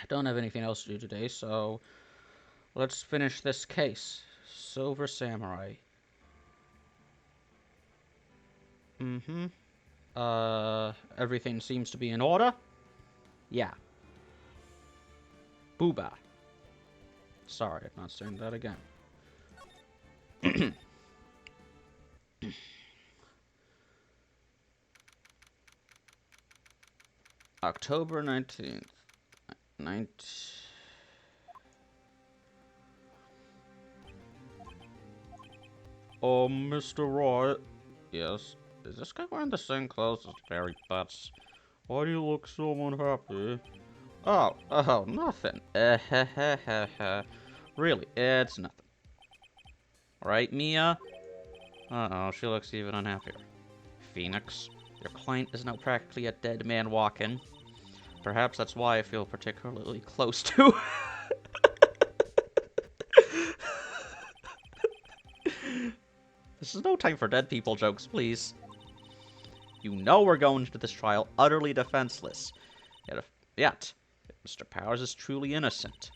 don't have anything else to do today, so let's finish this case. Silver Samurai. Mm-hmm. Everything seems to be in order? Yeah. Booba. Sorry, I'm not saying that again. October 19th. 19... Oh, Mr. Wright. Yes. Is this guy wearing the same clothes as Barry Butts? Why do you look so unhappy? Oh, nothing. Really, it's nothing. Right, Mia? Uh-oh, she looks even unhappier. Phoenix, your client is now practically a dead man walking. Perhaps that's why I feel particularly close to. This is no time for dead people jokes, please. You know we're going into this trial utterly defenseless. Yet, if Mr. Powers is truly innocent,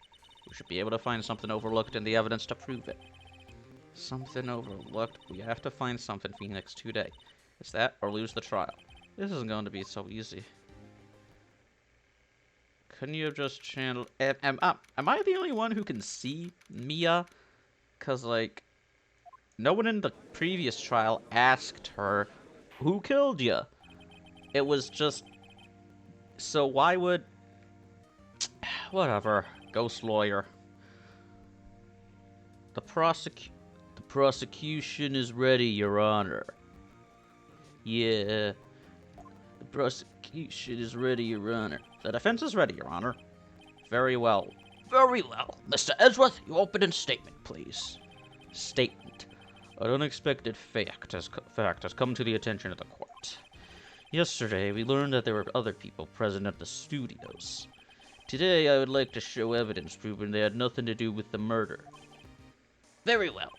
we should be able to find something overlooked in the evidence to prove it. Something overlooked? We have to find something, Phoenix, today. It's that or lose the trial. This isn't going to be so easy. Couldn't you have just channeled... Am I the only one who can see Mia? Because, like, no one in the previous trial asked her, who killed you? It was just... So why would... Whatever. Ghost lawyer. The prosecution is ready, Your Honor. Yeah. The prosecution is ready, Your Honor. The defense is ready, Your Honor. Very well. Very well. Mr. Edgeworth, you open in statement, please. Statement. An unexpected fact has come to the attention of the court. Yesterday, we learned that there were other people present at the studios. Today, I would like to show evidence proving they had nothing to do with the murder. Very well.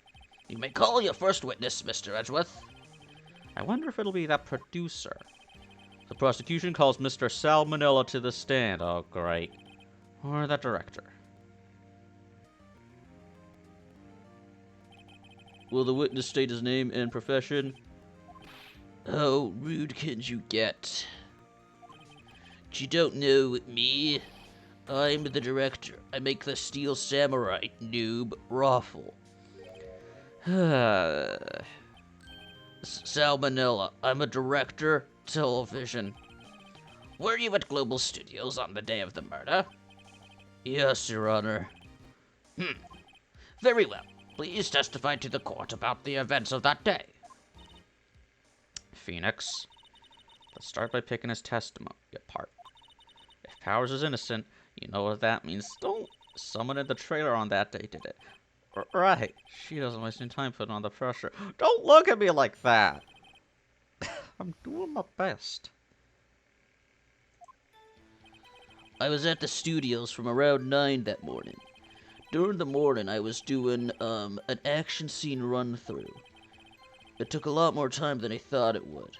You may call your first witness, Mr. Edgeworth. I wonder if it'll be that producer. The prosecution calls Mr. Salmonella to the stand. Oh, great. Or that director. Will the witness state his name and profession? How rude can you get? You don't know me. I'm the director. I make the Steel Samurai, noob, raffle. Salmonella. I'm a director, television. Were you at Global Studios on the day of the murder? Yes, Your Honor. Very well. Please testify to the court about the events of that day. Phoenix. Let's start by picking his testimony apart. If Powers is innocent, you know what that means. Don't someone in the trailer on that day did it. Right. She doesn't waste any time putting on the pressure. Don't look at me like that. I'm doing my best. I was at the studios from around 9 that morning. During the morning, I was doing, an action scene run-through. It took a lot more time than I thought it would.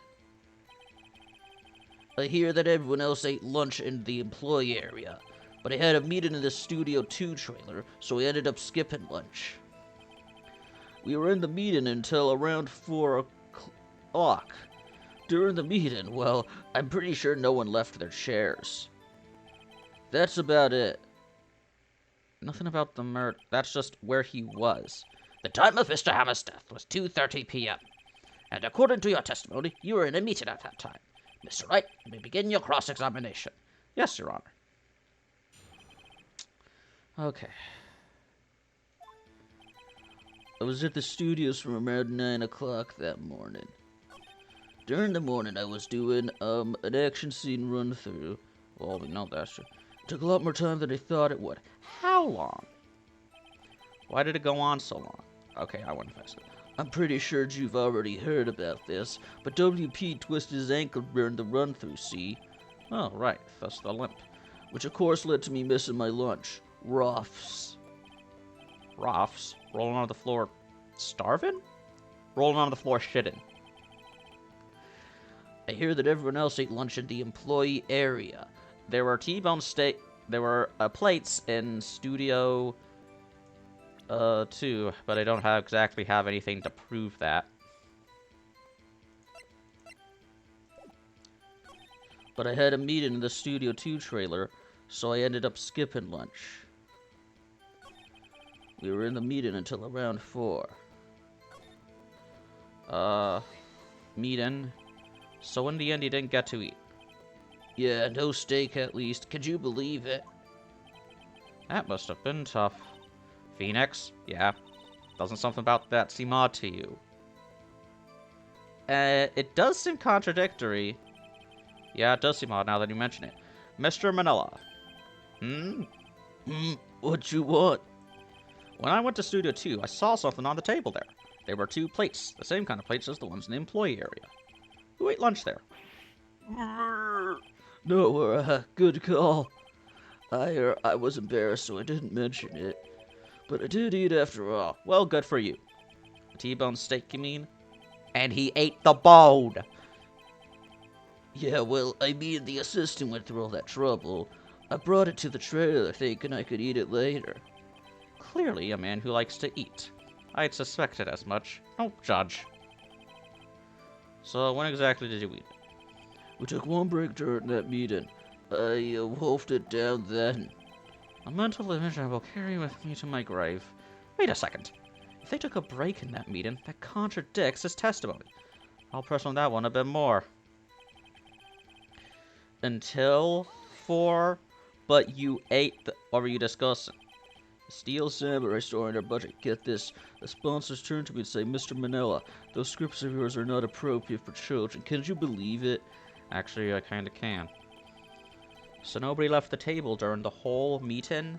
I hear that everyone else ate lunch in the employee area, but I had a meeting in the Studio 2 trailer, so I ended up skipping lunch. We were in the meeting until around 4 o'clock. During the meeting, well, I'm pretty sure no one left their chairs. That's about it. Nothing about the murder. That's just where he was. The time of Mr. Hammer's death was 2:30 p.m. And according to your testimony, you were in a meeting at that time. Mr. Wright, you may begin your cross-examination. Yes, Your Honor. Okay. I was at the studios from around 9 o'clock that morning. During the morning, I was doing, an action scene run-through. Well, we know that's true. It took a lot more time than I thought it would. How long? Why did it go on so long? Okay, I went faster. I'm pretty sure you've already heard about this, but WP twisted his ankle during the run-through, see? Oh, right, thus the limp. Which of course led to me missing my lunch. Roughs. Roughs? Rolling on the floor starving? Rolling on the floor shitting. I hear that everyone else ate lunch in the employee area. There were T-bone steak. there were plates in Studio 2, but I don't exactly have anything to prove that. But I had a meeting in the Studio 2 trailer, so I ended up skipping lunch. We were in the meeting until around 4. Meeting. So in the end, you didn't get to eat. Yeah, no steak at least. Could you believe it? That must have been tough. Phoenix? Yeah. Doesn't something about that seem odd to you? It does seem contradictory. Yeah, it does seem odd now that you mention it. Mr. Manila. What you want? When I went to Studio 2, I saw something on the table there. There were 2 plates, the same kind of plates as the ones in the employee area. Who ate lunch there? No, good call. I was embarrassed, so I didn't mention it. But I did eat after all. Well, good for you. A T-bone steak, you mean? And he ate the bone! Yeah, well, I mean, the assistant went through all that trouble. I brought it to the trailer thinking I could eat it later. Clearly a man who likes to eat. I'd suspected as much. Don't judge. So, when exactly did you eat it? We took one break during that meeting. I wolfed it down then. A mental image I will carry with me to my grave. Wait a second. If they took a break in that meeting, that contradicts his testimony. I'll press on that one a bit more. Until 4, but you ate the... What were you discussing? The Steel Samurai store in our budget. Get this. The sponsors turn to me and say, Mr. Manila, those scripts of yours are not appropriate for children. Can you believe it? Actually, I kinda can. So nobody left the table during the whole meeting?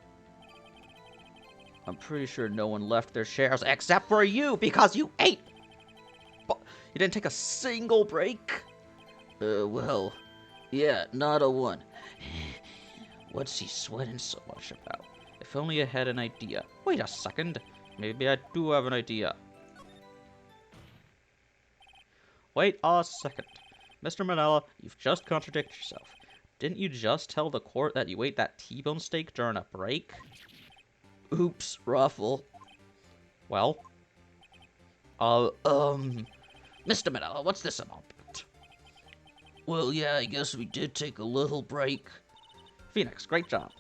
I'm pretty sure no one left their chairs except for you, because you ate! But you didn't take a single break? Well, yeah, not a one. What's he sweating so much about? If only I had an idea. Wait a second. Maybe I do have an idea. Wait a second. Mr. Manila, you've just contradicted yourself. Didn't you just tell the court that you ate that T-bone steak during a break? Oops, Ruffle. Well? Mr. Manila, what's this about? Well, yeah, I guess we did take a little break. Phoenix, great job.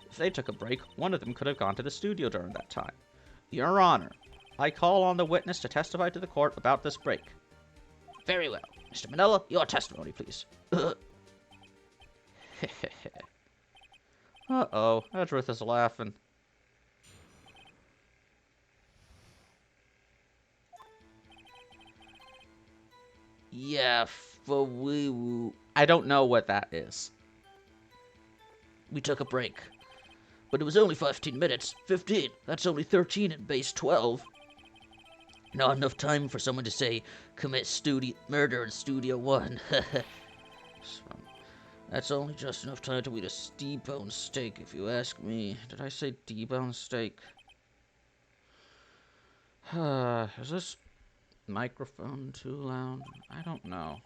If they took a break, one of them could have gone to the studio during that time. Your Honor, I call on the witness to testify to the court about this break. Very well. Mr. Manila, your testimony, please. Uh-oh, Edgeworth is laughing. Yeah, I don't know what that is. We took a break. But it was only 15 minutes. 15. That's only 13 in base 12. Not enough time for someone to say, commit murder in Studio 1. That's only just enough time to eat a debone steak, if you ask me. Did I say debone steak? Is this microphone too loud? I don't know.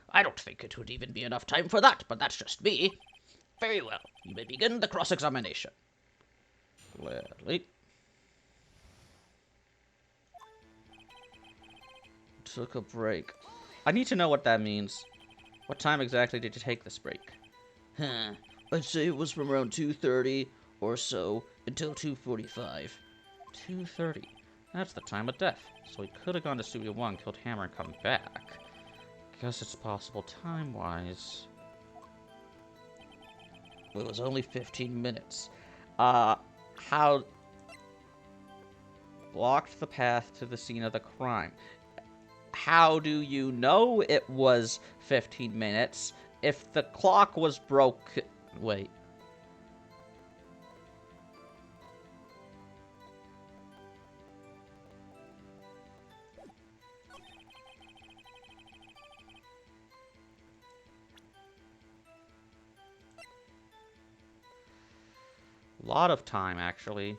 I don't think it would even be enough time for that, but that's just me. Very well. You may begin the cross-examination. Gladly. Took a break. I need to know what that means. What time exactly did you take this break? I'd say it was from around 2:30 or so until 2:45. 2:30. That's the time of death. So he could have gone to Studio 1, killed Hammer, and come back. Guess it's possible time-wise. Well, it was only 15 minutes. How... Blocked the path to the scene of the crime. How do you know it was 15 minutes if the clock was broken? Wait. A lot of time, actually.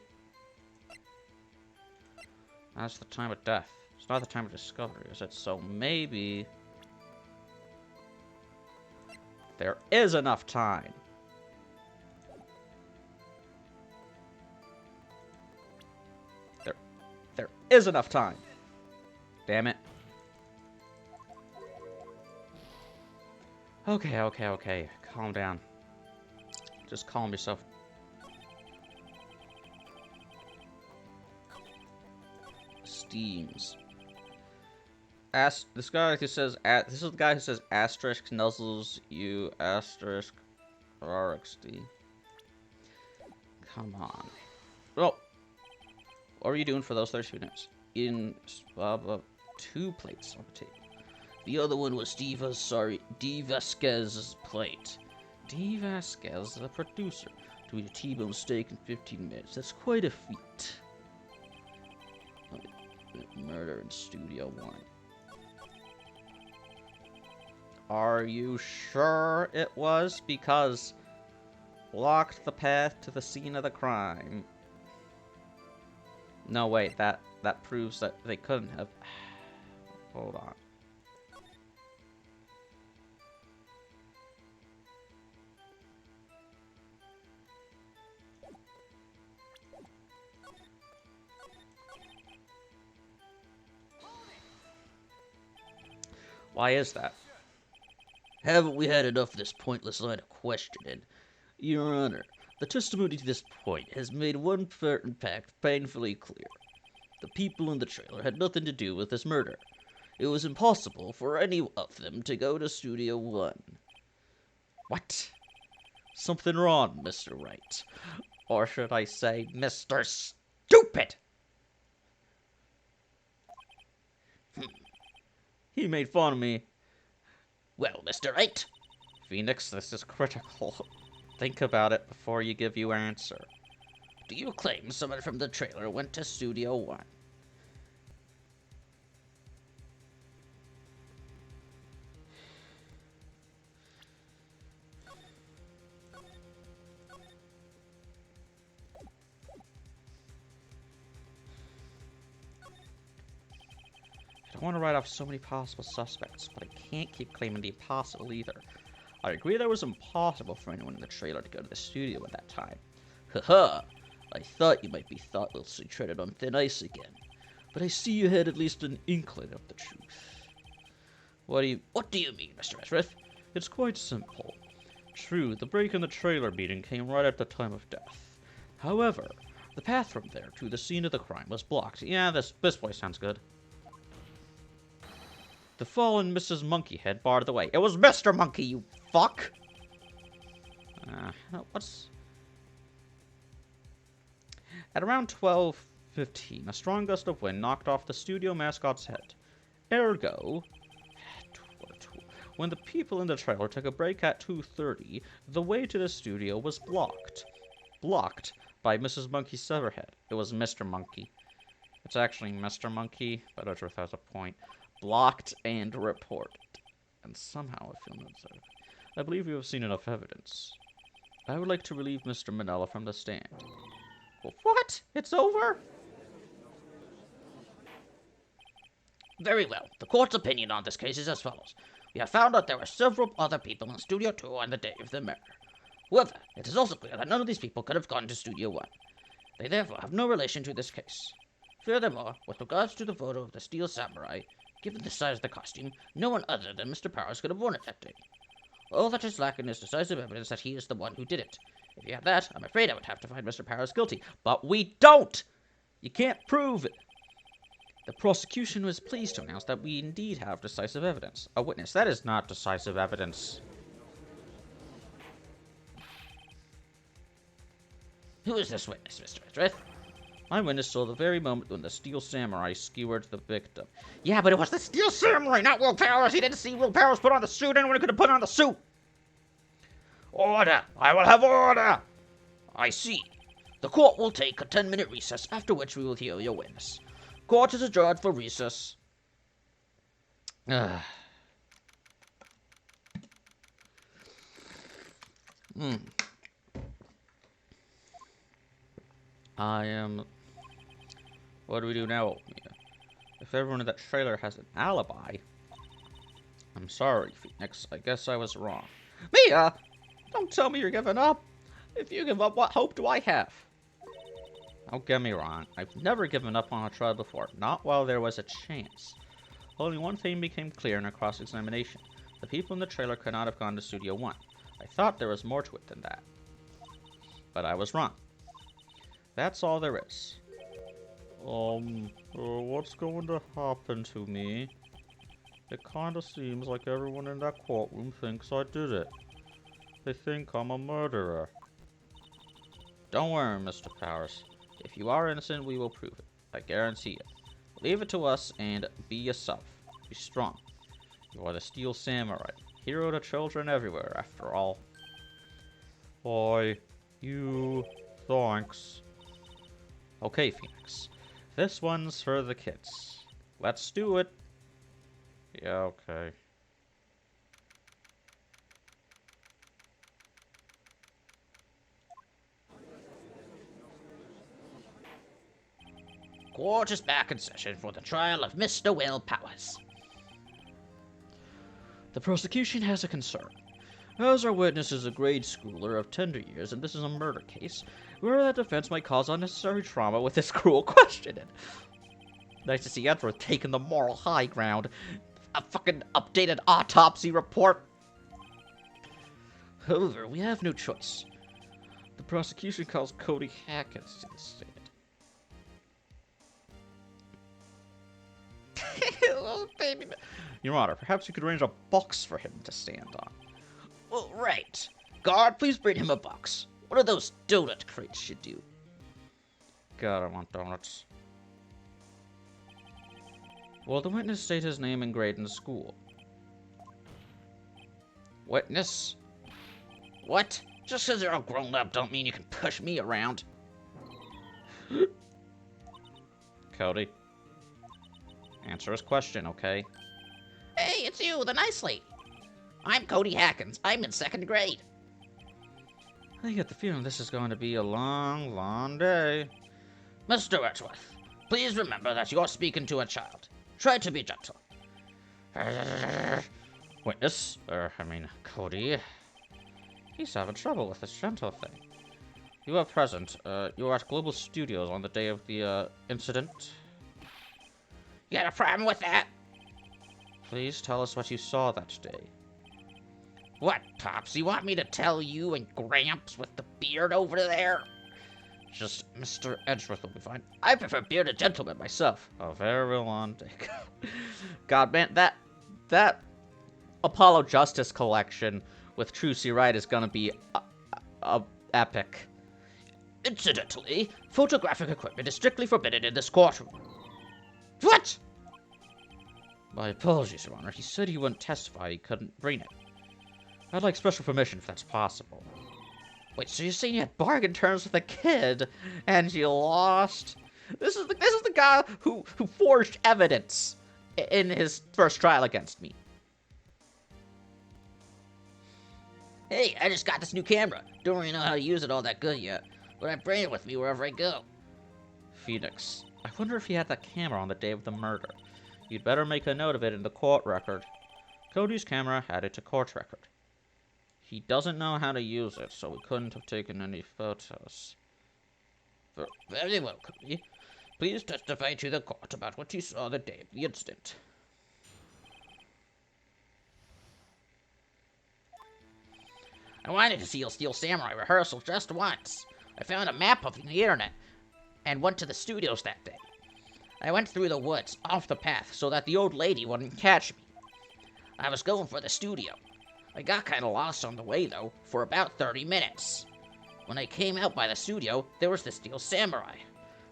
That's the time of death. It's not the time of discovery, is it? So maybe... there is enough time. There is enough time. Damn it. Okay. Calm down. Just calm yourself. Steams. This guy who says this is the guy who says asterisk nuzzles you asterisk RXD. Come on. Well, what are you doing for those 32 minutes? In 2 plates on the table. The other one was D. Vasquez's plate. D. Vasquez, the producer, to eat a T-bone steak in 15 minutes. That's quite a feat. Murder in Studio 1. Are you sure it was? Because blocked the path to the scene of the crime. No, wait, that proves that they couldn't have. Hold on. Why is that? Haven't we had enough of this pointless line of questioning? Your Honor, the testimony to this point has made one certain fact painfully clear. The people in the trailer had nothing to do with this murder. It was impossible for any of them to go to Studio 1. What? Something wrong, Mr. Wright. Or should I say, Mr. Stupid! He made fun of me. Well, Mr. Wright. Phoenix, this is critical. Think about it before you give your answer. Do you claim someone from the trailer went to Studio 1? I don't want to write off so many possible suspects, but I can't keep claiming the impossible either. I agree that it was impossible for anyone in the trailer to go to the studio at that time. Haha! I thought you might be thoughtlessly treaded on thin ice again. But I see you had at least an inkling of the truth. What do you mean, Mr. Ezrith? It's quite simple. True, the break in the trailer meeting came right at the time of death. However, the path from there to the scene of the crime was blocked. Yeah, this place sounds good. The fallen Mrs. Monkeyhead barred the way. It was Mr. Monkey, you fuck! What's... At around 12:15, a strong gust of wind knocked off the studio mascot's head. Ergo, when the people in the trailer took a break at 2:30, the way to the studio was blocked. Blocked by Mrs. Monkey's severhead. It was Mr. Monkey. It's actually Mr. Monkey, but Edgeworth has a point. Blocked and reported. And somehow I feel no deserve. I believe you have seen enough evidence. I would like to relieve Mr. Manella from the stand. Well, what? It's over? Very well. The court's opinion on this case is as follows. We have found out there were several other people in Studio 2 on the day of the murder. However, it is also clear that none of these people could have gone to Studio 1. They therefore have no relation to this case. Furthermore, with regards to the photo of the Steel Samurai, given the size of the costume, no one other than Mr. Powers could have worn it that day. All that is lacking is decisive evidence that he is the one who did it. If you have that, I'm afraid I would have to find Mr. Powers guilty. But we don't! You can't prove it! The prosecution was pleased to announce that we indeed have decisive evidence. A witness. That is not decisive evidence. Who is this witness, Mr. Edgeworth? My witness saw the very moment when the Steel Samurai skewered the victim. Yeah, but it was the Steel Samurai, not Will Powers. He didn't see Will Powers put on the suit. Anyone could have put on the suit. Order! I will have order! I see. The court will take a 10-minute recess, after which we will hear your witness. Court is adjourned for recess. What do we do now? If everyone in that trailer has an alibi... I'm sorry, Phoenix. I guess I was wrong. Mia! Don't tell me you're giving up. If you give up, what hope do I have? Don't get me wrong, I've never given up on a trial before, not while there was a chance. Only one thing became clear in our cross-examination. The people in the trailer could not have gone to Studio 1. I thought there was more to it than that. But I was wrong. That's all there is. What's going to happen to me? It kinda seems like everyone in that courtroom thinks I did it. They think I'm a murderer. Don't worry, Mr. Powers. If you are innocent, we will prove it. I guarantee it. Leave it to us and be yourself. Be strong. You are the Steel Samurai. Hero to children everywhere, after all. Why, thanks. Okay, Phoenix. This one's for the kids. Let's do it. Yeah, okay. Court is back in session for the trial of Mr. Will Powers. The prosecution has a concern. As our witness is a grade schooler of tender years and this is a murder case, where that defense might cause unnecessary trauma with this cruel questioning. Nice to see Edward taking the moral high ground. A fucking updated autopsy report. However, we have no choice. The prosecution calls Cody Hackins to the stand. Oh, baby. Your Honor, perhaps you could arrange a box for him to stand on. Well, right. Guard, please bring him a box. What do those donut crates should do? God, I want donuts. Will the witness state his name and grade in the school? Witness? What? Just because you're all grown up don't mean you can push me around. Cody. Answer his question, okay? Hey, it's you, the nice lady. I'm Cody Hackins. I'm in 2nd grade. I get the feeling this is going to be a long, long day. Mr. Edgeworth, please remember that you're speaking to a child. Try to be gentle. Witness, Cody. He's having trouble with this gentle thing. You are present. You were at Global Studios on the day of the, incident. You got a problem with that? Please tell us what you saw that day. What, Pops? You want me to tell you and Gramps with the beard over there? Just Mr. Edgeworth will be fine. I prefer bearded gentlemen myself. A very long day. God, man, that Apollo Justice collection with Trucy Wright is gonna be epic. Incidentally, photographic equipment is strictly forbidden in this courtroom. What? My apologies, Your Honor. He said he wouldn't testify. He couldn't bring it. I'd like special permission if that's possible. Wait, so you're saying you had bargain terms with a kid and you lost? This is the guy who forged evidence in his first trial against me. Hey, I just got this new camera. Don't really know how to use it all that good yet, but I bring it with me wherever I go. Phoenix, I wonder if he had that camera on the day of the murder. You'd better make a note of it in the court record. Cody's camera added to court record. He doesn't know how to use it, so we couldn't have taken any photos. Very well, Cody. Please testify to the court about what you saw the day of the incident. I wanted to see a Steel Samurai rehearsal just once. I found a map of the internet and went to the studios that day. I went through the woods, off the path, so that the old lady wouldn't catch me. I was going for the studio. I got kinda lost on the way, though, for about 30 minutes. When I came out by the studio, there was the Steel Samurai.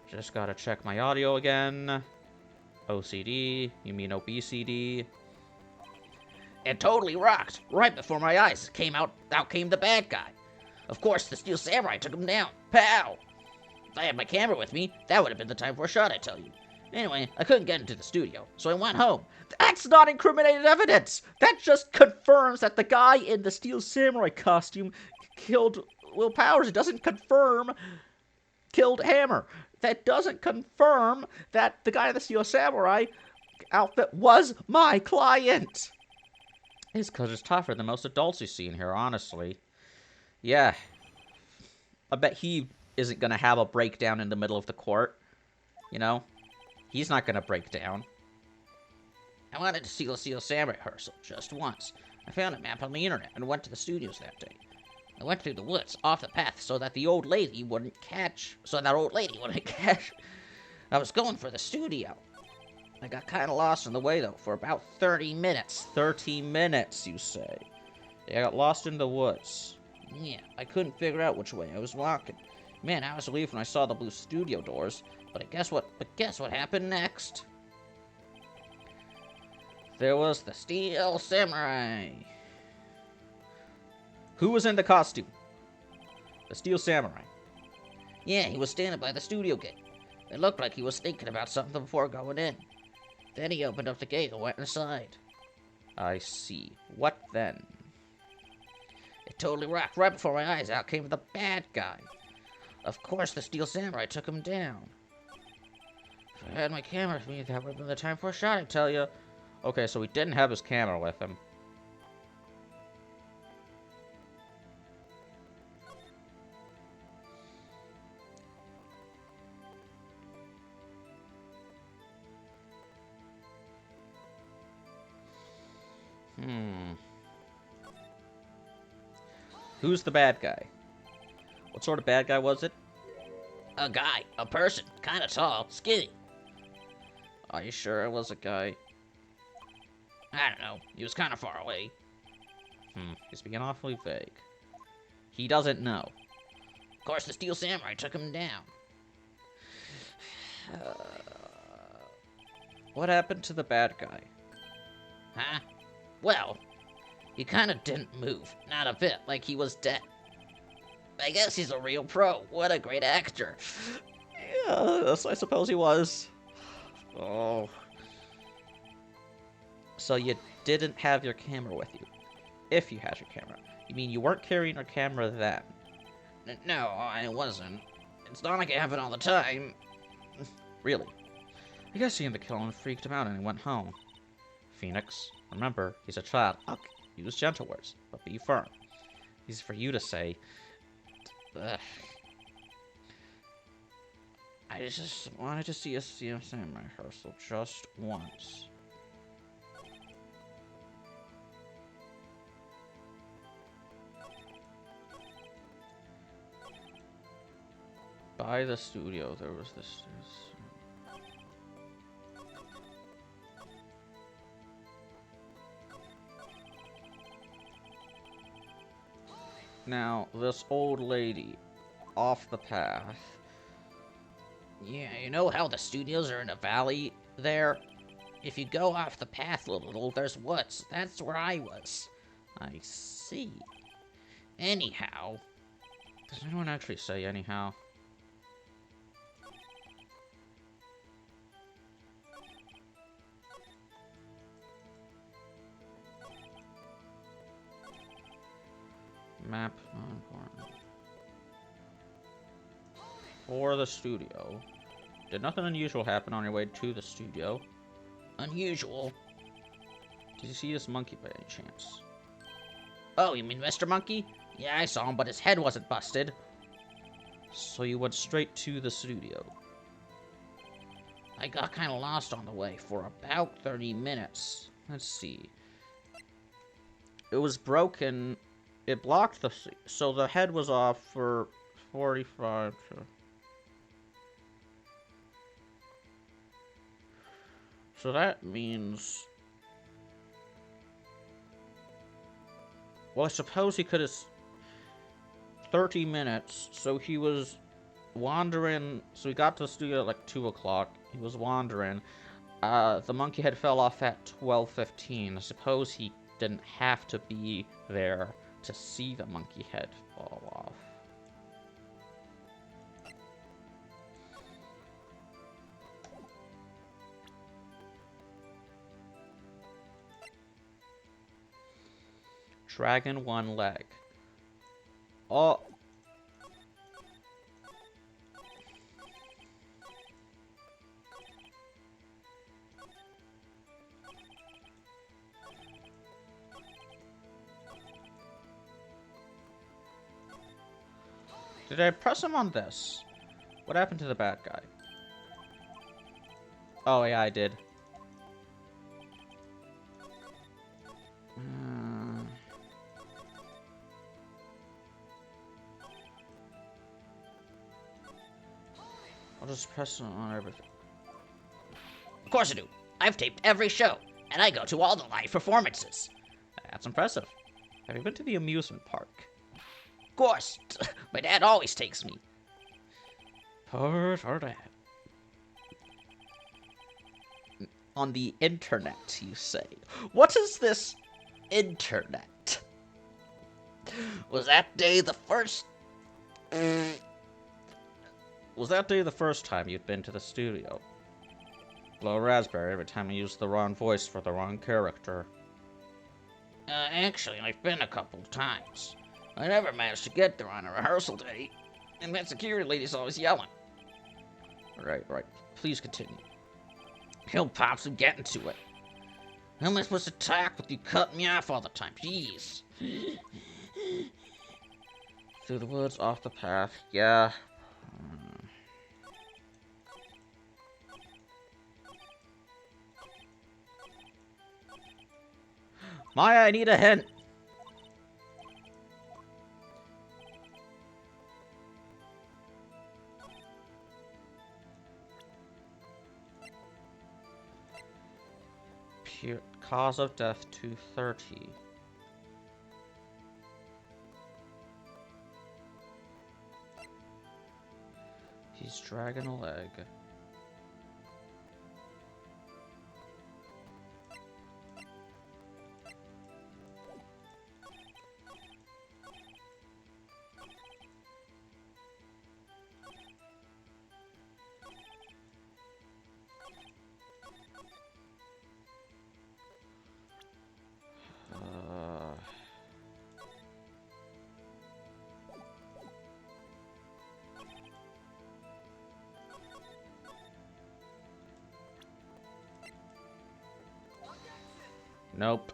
Just gotta check my audio again. OCD, you mean OBCD? It totally rocked. Right before my eyes out came the bad guy. Of course, the Steel Samurai took him down. Pow! If I had my camera with me, that would have been the time for a shot, I tell you. Anyway, I couldn't get into the studio, so I went home. That's not incriminating evidence! That just confirms that the guy in the Steel Samurai costume killed Will Powers. It doesn't confirm killed Hammer. That doesn't confirm that the guy in the Steel Samurai outfit was my client. His coat is tougher than most adults you see in here, honestly. Yeah. I bet he isn't gonna have a breakdown in the middle of the court. You know? He's not gonna break down. I wanted to see the Steel Samurai rehearsal just once. I found a map on the internet and went to the studios that day. I went through the woods, off the path, so that the old lady wouldn't catch. I was going for the studio. I got kind of lost in the way, though, for about 30 minutes. 30 minutes, you say? They got lost in the woods. Yeah, I couldn't figure out which way I was walking. Man, I was relieved when I saw the blue studio doors. But guess what happened next? There was the Steel Samurai. Who was in the costume? The Steel Samurai. Yeah, he was standing by the studio gate. It looked like he was thinking about something before going in. Then he opened up the gate and went inside. I see. What then? It totally rocked. Right before my eyes, out came the bad guy. Of course, the Steel Samurai took him down. If I had my camera with me, that would have been the time for a shot, I tell you. Okay, so he didn't have his camera with him. Who's the bad guy? What sort of bad guy was it? A guy, a person, kind of tall, skinny. Are you sure it was a guy? I don't know. He was kind of far away. He's being awfully vague. He doesn't know. Of course, the Steel Samurai took him down. What happened to the bad guy? Huh? Well, he kind of didn't move. Not a bit, like he was dead. I guess he's a real pro. What a great actor. Yes, I suppose he was. Oh. So you didn't have your camera with you. If you had your camera. You mean you weren't carrying your camera then? No, I wasn't. It's not like I have it all the time. Really? I guess seeing the killing freaked him out and he went home. Phoenix, remember, he's a child. I'll use gentle words, but be firm. These are for you to say. Ugh. I just wanted to see a CSM rehearsal just once. By the studio, there was this. Now, this old lady, off the path. Yeah, you know how the studios are in a valley there? If you go off the path a little, there's woods. That's where I was. I see. Anyhow. Does anyone actually say anyhow? Map, not important. For the studio. Did nothing unusual happen on your way to the studio? Unusual? Did you see this monkey by any chance? Oh, you mean Mr. Monkey? Yeah, I saw him, but his head wasn't busted. So you went straight to the studio? I got kind of lost on the way for about 30 minutes. Let's see. It was broken. It blocked the... So the head was off for 45 to... So that means... Well, I suppose he could have... 30 minutes, so he was wandering... So he got to the studio at like 2 o'clock. He was wandering. The monkey head fell off at 12:15. I suppose he didn't have to be there to see the monkey head fall off. Dragon one leg. Oh. Did I press him on this? What happened to the bad guy? Oh, yeah, I did. I'll just press it on everything. Of course I do. I've taped every show, and I go to all the live performances. That's impressive. Have you been to the amusement park? Of course. My dad always takes me. Poor dad. On the internet, you say. What is this internet? Was that day the first... Was that day the first time you'd been to the studio? Blow raspberry every time you used the wrong voice for the wrong character. Actually, I've been a couple of times. I never managed to get there on a rehearsal day, and that security lady's always yelling. Right. Please continue. He'll Pops and get into it. How am I supposed to talk with you cutting me off all the time? Jeez. Through the woods, off the path. Yeah. Maya, I need a hint. Pure cause of death 230. He's dragging a leg. Nope.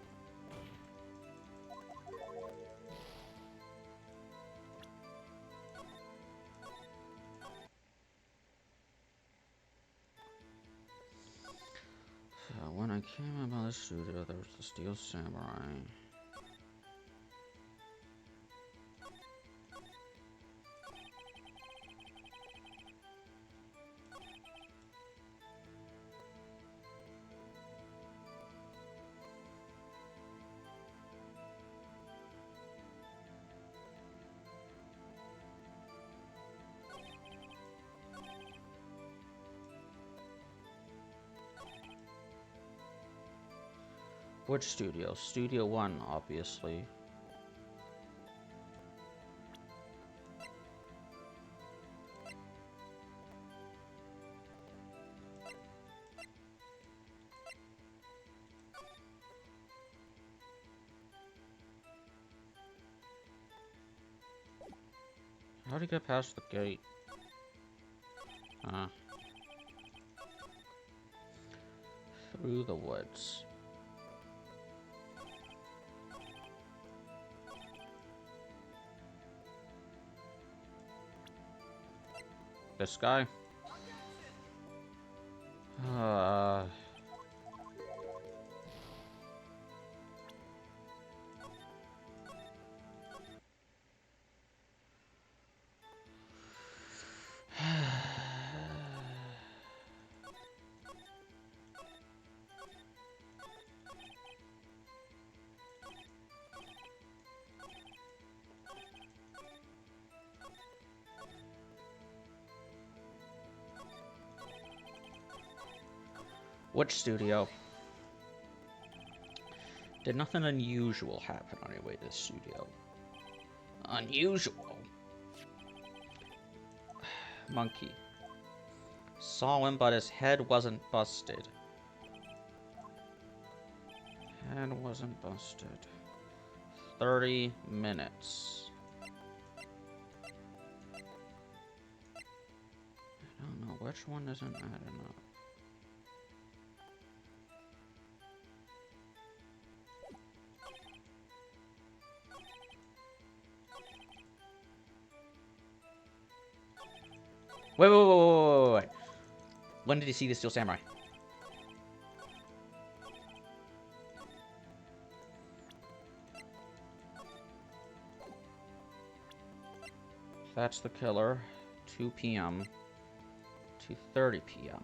When I came out of the studio, there was the Steel Samurai. Which studio? Studio 1, obviously. How'd he get past the gate? Through the woods. This guy? Which studio? Did nothing unusual happen on your way to the studio? Unusual? Monkey. Saw him, but his head wasn't busted. Head wasn't busted. 30 minutes. I don't know, which one isn't adding up? Wait. When did he see the Steel Samurai? That's the killer. 2 p.m. 2:30 p.m.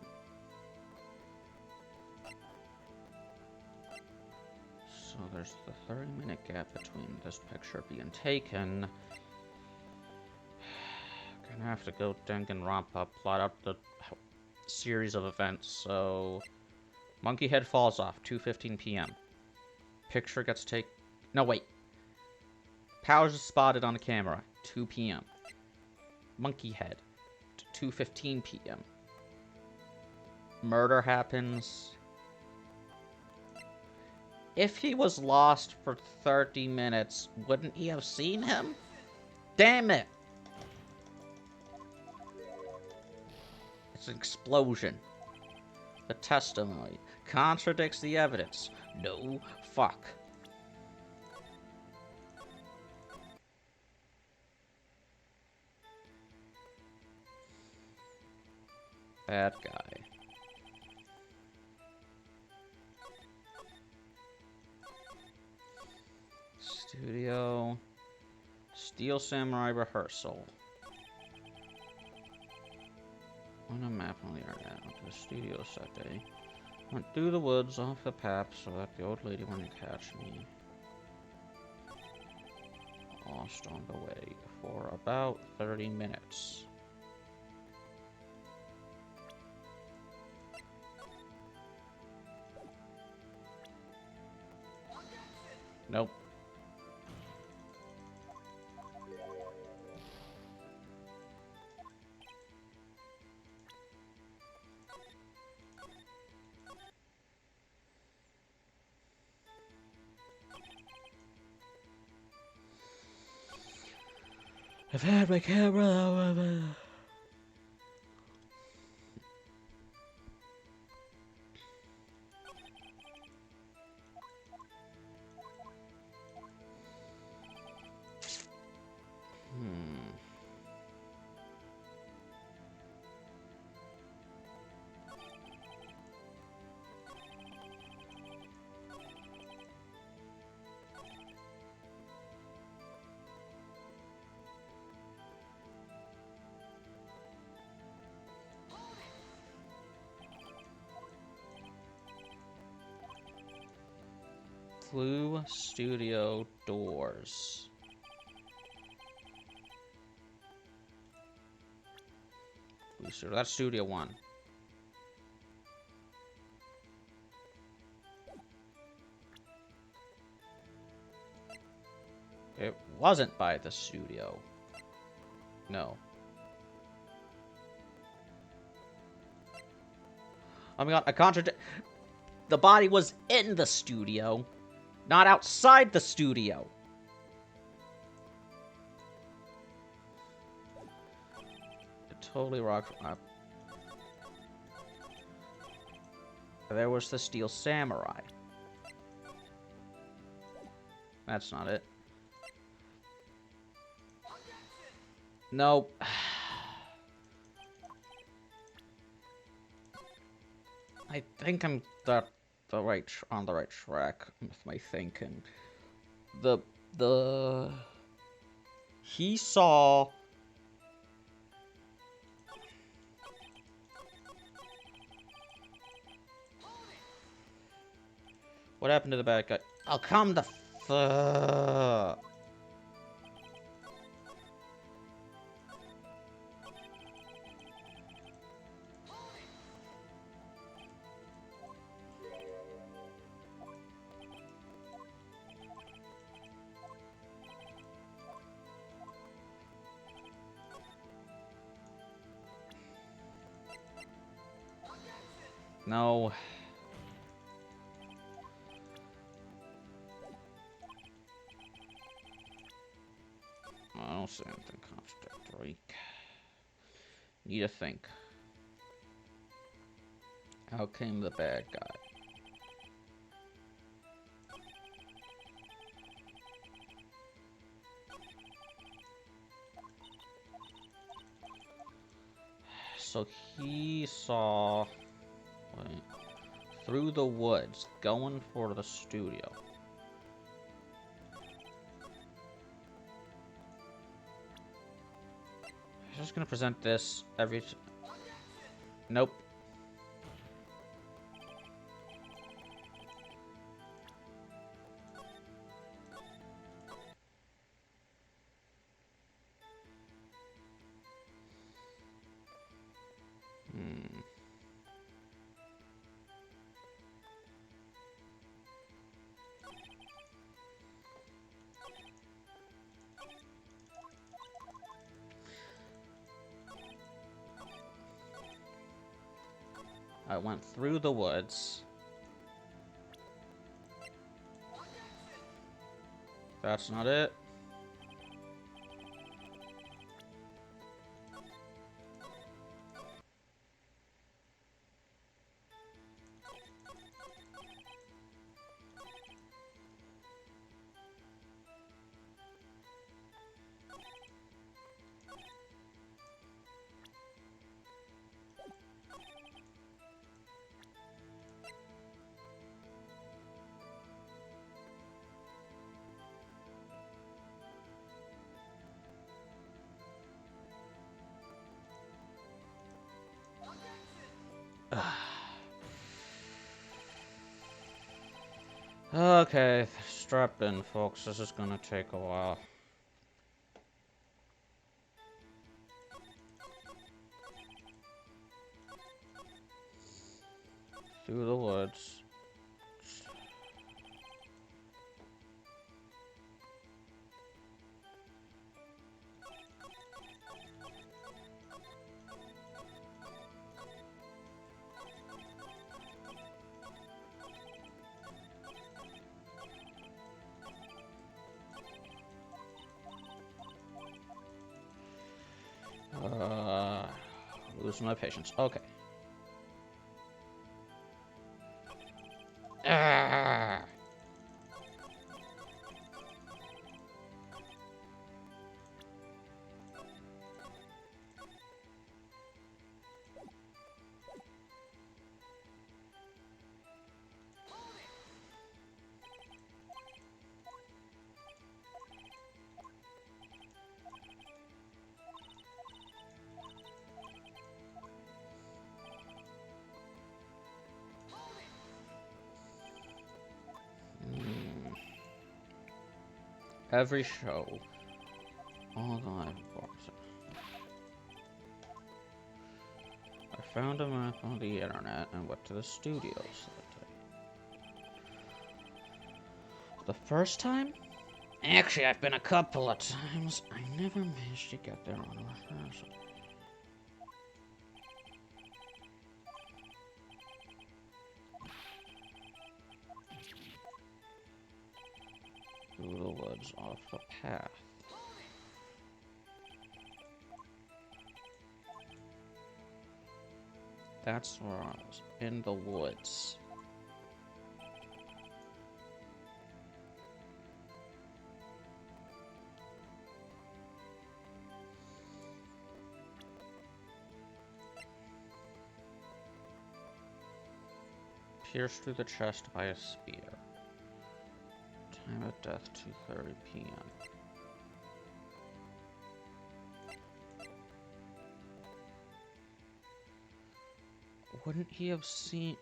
So there's the 30-minute gap between this picture being taken. Gonna have to go Danganronpa, plot out the series of events. So, monkey head falls off, 2:15 p.m. Picture gets taken. No, wait. Powers is spotted on the camera, 2 p.m. Monkey head, 2:15 p.m. Murder happens. If he was lost for 30 minutes, wouldn't he have seen him? Damn it! It's an explosion. The testimony contradicts the evidence. No fuck. Bad guy. Studio. Steel Samurai rehearsal. On a map on the internet. Went to the studio that day. Went through the woods off the path so that the old lady wouldn't catch me. Lost on the way for about 30 minutes. Nope. I've had my camera out. Clue studio doors. Clue studio. That's Studio 1. It wasn't by the studio. No. Oh my god, I contradict. The body was in the studio, not outside the studio. It totally rocked. There was the Steel Samurai. That's not it. Nope. I think I'm on the right track with my thinking. He saw. What happened to the bad guy? I'll come the fuck. No. I don't see anything contradictory. Need to think. How came the bad guy? So he saw... Wait. Through the woods, going for the studio. I'm just gonna present this every... Nope. I went through the woods. That's not it. Okay, strap in, folks. This is gonna take a while. Through the woods. Losing my patience. Okay. Ah. Every show. All the live books. I found a map on the internet and went to the studios that day. The first time? Actually, I've been a couple of times. I never managed to get there on rehearsal. Through the woods off the path. That's where I was, in the woods. Pierced through the chest by a spear. Time of death, 2:30 p.m. Wouldn't he have seen...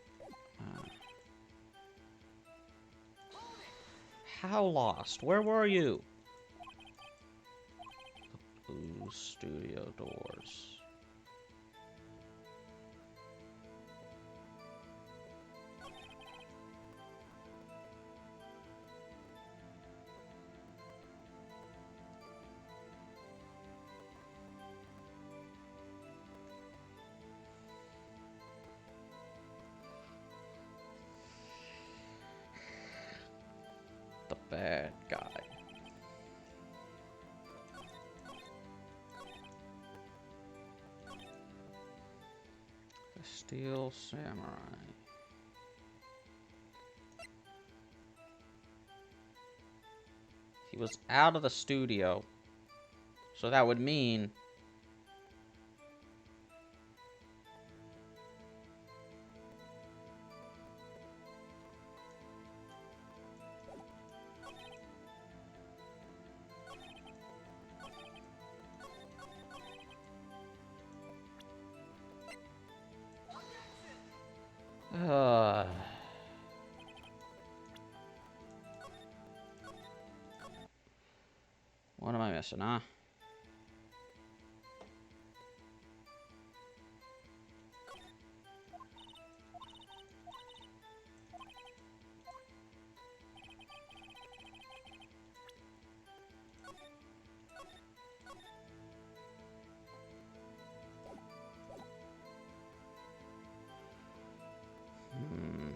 How lost? Where were you? The blue studio doors. The bad guy. The Steel Samurai. He was out of the studio, so that would mean missing, huh? Hmm.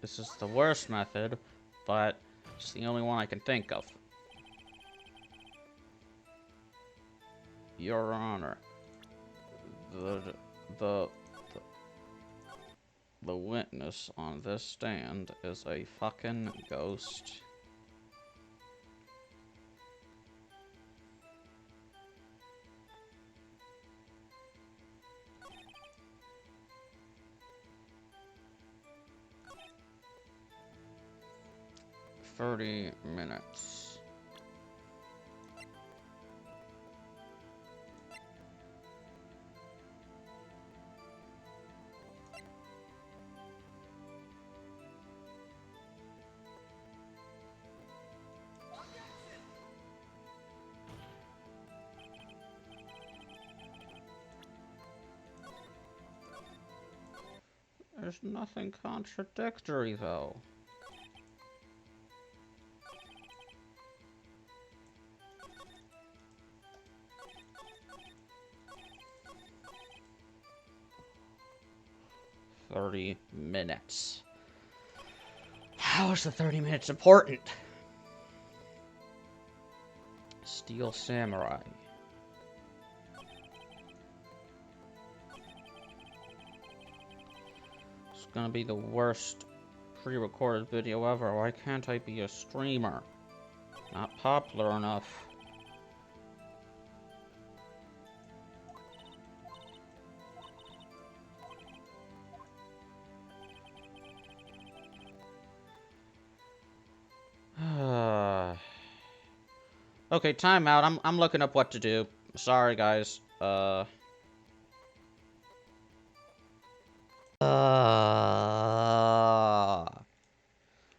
This is the worst method, but it's the only one I can think of. Your Honor, the the the witness on this stand is a fucking ghost. "30 minutes. There's nothing contradictory, though. "30 minutes. How is the 30 minutes important? Steel Samurai. It's gonna be the worst pre-recorded video ever. Why can't I be a streamer? Not popular enough. Okay, time out. I'm looking up what to do. Sorry, guys.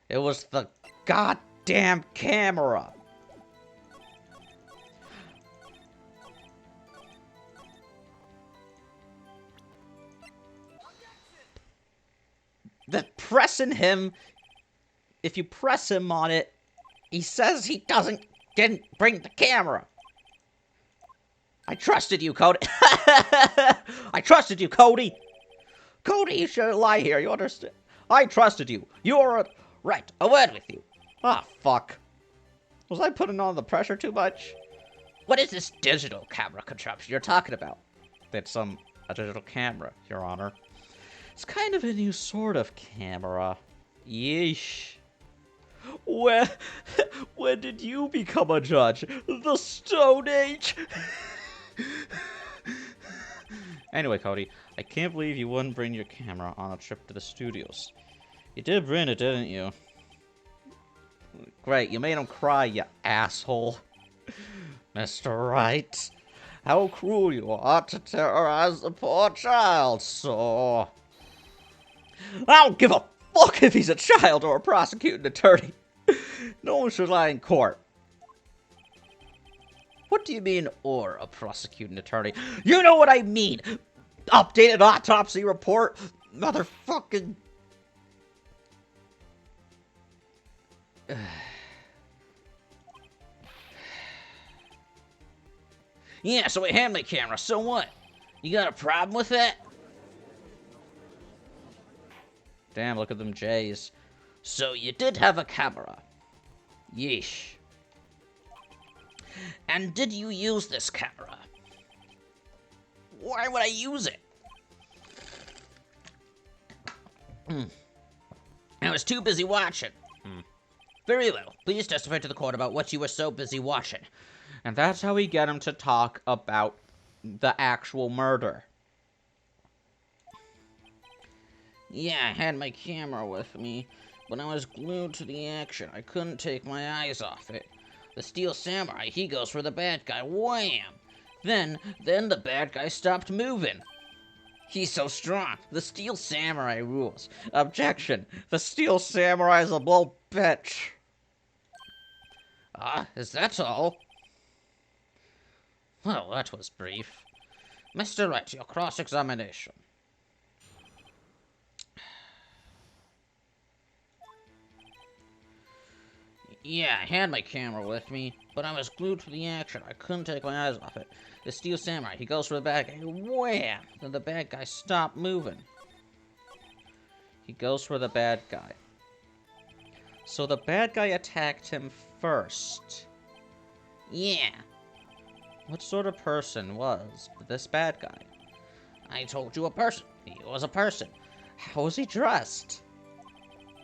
It was the goddamn camera. The pressing him, if you press him on it, he says he didn't bring the camera. I trusted you, Cody. I trusted you, Cody. Cody, you shouldn't lie here, you understand? I trusted you. You're right. A word with you. Ah, fuck. Was I putting on the pressure too much? What is this digital camera contraption you're talking about? It's, a digital camera, Your Honor. It's kind of a new sort of camera. Yeesh. When did you become a judge? The Stone Age? Anyway, Cody, I can't believe you wouldn't bring your camera on a trip to the studios. You did bring it, didn't you? Great, you made him cry, you asshole. Mr. Wright, how cruel you are to terrorize the poor child, so... I don't give a fuck if he's a child or a prosecuting attorney. No one should lie in court. What do you mean, or a prosecuting attorney? You know what I mean! Updated autopsy report, motherfucking... Yeah, so we had my camera, so what? You got a problem with that? Damn, look at them J's. So you did have a camera. Yeesh. And did you use this camera? Why would I use it? I was too busy watching. Very well. Please testify to the court about what you were so busy watching. And that's how we get him to talk about the actual murder. Yeah, I had my camera with me, but I was glued to the action. I couldn't take my eyes off it. The Steel Samurai, he goes for the bad guy. Wham! Then the bad guy stopped moving. He's so strong. The Steel Samurai rules. Objection. The Steel Samurai's a bull bitch. Is that all? Well, that was brief. Mr. Wright, your cross-examination. Yeah, I had my camera with me, but I was glued to the action. I couldn't take my eyes off it. The Steel Samurai, he goes for the bad guy. Wham! Then the bad guy stopped moving. He goes for the bad guy. So the bad guy attacked him first. Yeah. What sort of person was this bad guy? I told you a person. He was a person. How was he dressed?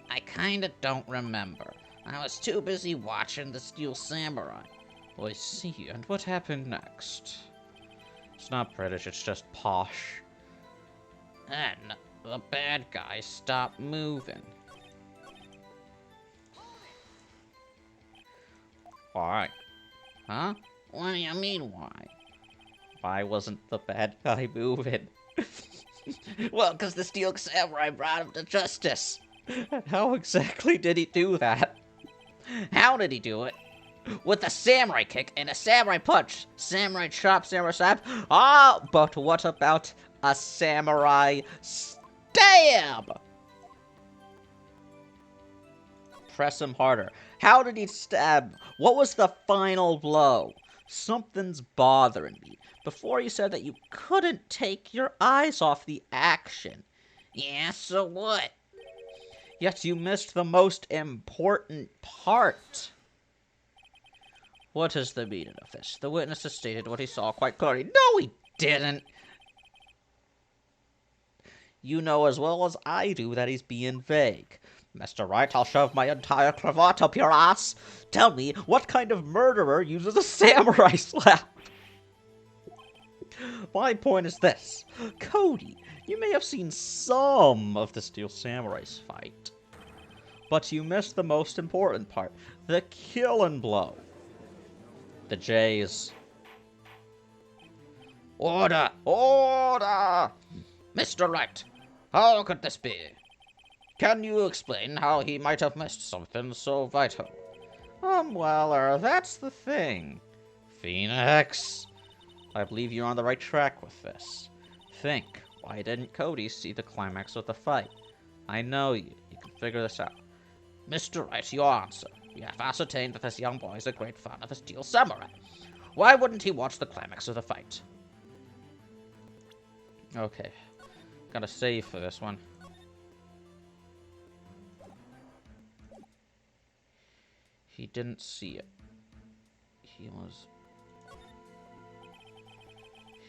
I kinda don't remember. I was too busy watching the Steel Samurai. Oh, I see. And what happened next? It's not British, it's just posh. Then the bad guy stopped moving. Why? Huh? What do you mean, why? Why wasn't the bad guy moving? Well, 'cause the Steel Samurai brought him to justice. How exactly did he do that? How did he do it? With a samurai kick and a samurai punch. Samurai chop, samurai stab. Ah, but what about a samurai stab? Press him harder. How did he stab? What was the final blow? Something's bothering me. Before you said that you couldn't take your eyes off the action. Yeah, so what? Yet you missed the most important part. What is the meaning of this? The witness has stated what he saw quite clearly. No, he didn't. You know as well as I do that he's being vague. Mr. Wright, I'll shove my entire cravat up your ass. Tell me, what kind of murderer uses a samurai slap? My point is this. Cody, you may have seen some of the Steel Samurai's fight, but you missed the most important part, the killing blow. The J's. Order! Order! Mr. Wright, how could this be? Can you explain how he might have missed something so vital? Weller, that's the thing. Phoenix, I believe you're on the right track with this. Think, why didn't Cody see the climax of the fight? I know you. You can figure this out. Mr. Wright, your answer. You have ascertained that this young boy is a great fan of the Steel Samurai. Why wouldn't he watch the climax of the fight? Okay. Gotta save for this one. He didn't see it. He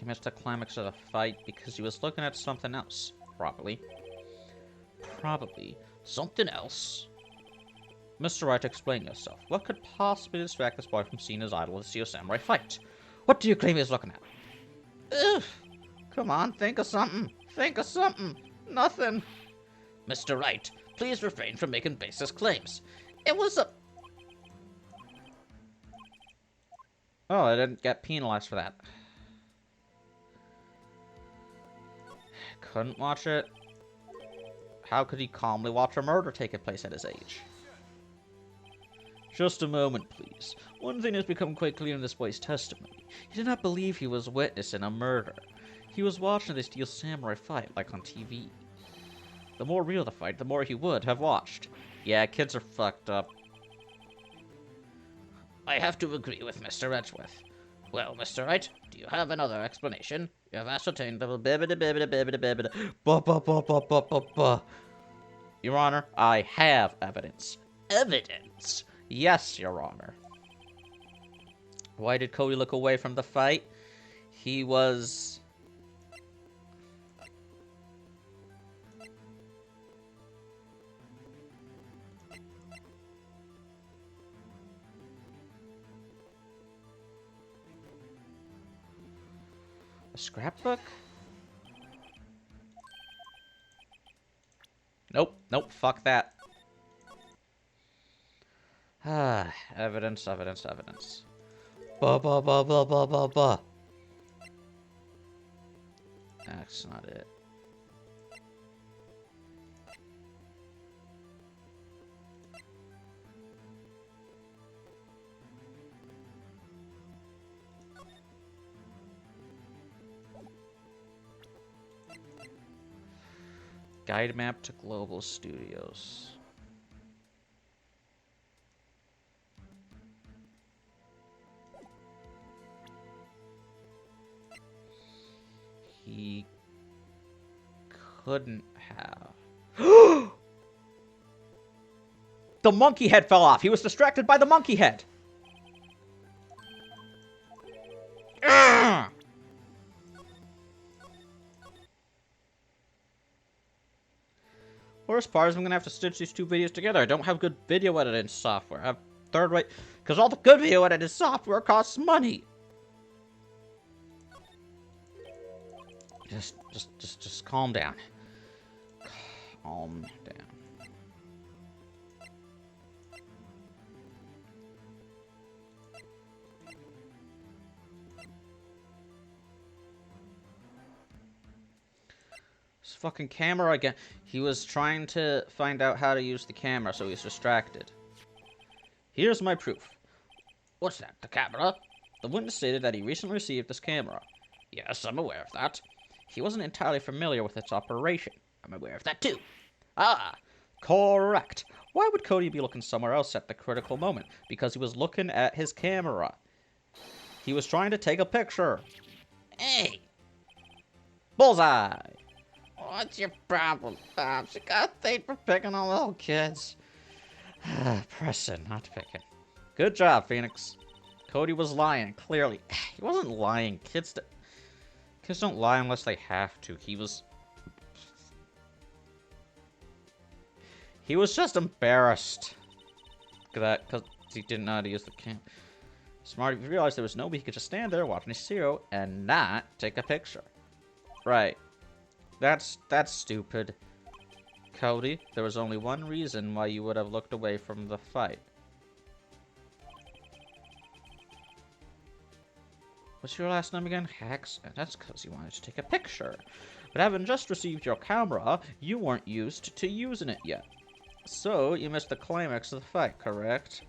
missed the climax of the fight because he was looking at something else. Probably. Something else? Mr. Wright, explain yourself. What could possibly distract this boy from seeing his idol in the Steel Samurai fight? What do you claim he's looking at? Ugh. Come on, think of something. Nothing. Mr. Wright, please refrain from making baseless claims. It was a... Oh, I didn't get penalized for that. Couldn't watch it. How could he calmly watch a murder taking place at his age? Just a moment, please. One thing has become quite clear in this boy's testimony. He did not believe he was witnessing a murder. He was watching the Steel Samurai fight, like on TV. The more real the fight, the more he would have watched. Yeah, kids are fucked up. I have to agree with Mr. Edgeworth. Well, Mr. Wright, do you have another explanation? You have ascertained the... Your Honor, I have evidence. Evidence? Yes, Your Honor. Why did Cody look away from the fight? He was... scrapbook? Nope, nope, fuck that. Ah, evidence, evidence, evidence. Ba ba ba ba ba ba ba. That's not it. Guide map to Global Studios. He couldn't have. The monkey head fell off. He was distracted by the monkey head. Ugh! Worst part is I'm gonna have to stitch these two videos together. I don't have good video editing software. I have third rate because all the good video editing software costs money. Just calm down. Calm down. This fucking camera again. He was trying to find out how to use the camera, so he's distracted. Here's my proof. What's that? The camera? The witness stated that he recently received this camera. Yes, I'm aware of that. He wasn't entirely familiar with its operation. I'm aware of that too. Ah, Correct. Why would Cody be looking somewhere else at the critical moment? Because he was looking at his camera. He was trying to take a picture. hey, Bullseye! what's your problem, Pops? You got a thing for picking on little kids. Pressing, not picking. Good job, Phoenix. Cody was lying, clearly. He wasn't lying. Kids don't lie unless they have to. He was just embarrassed. Look at that, because he didn't know how to use the cam. Smart, he realized there was no way he could just stand there watching his hero and not take a picture. Right. That's stupid. Cody, there was only one reason why you would have looked away from the fight. What's your last name again? Hacks? That's because you wanted to take a picture. But having just received your camera, you weren't used to using it yet. So, you missed the climax of the fight, correct?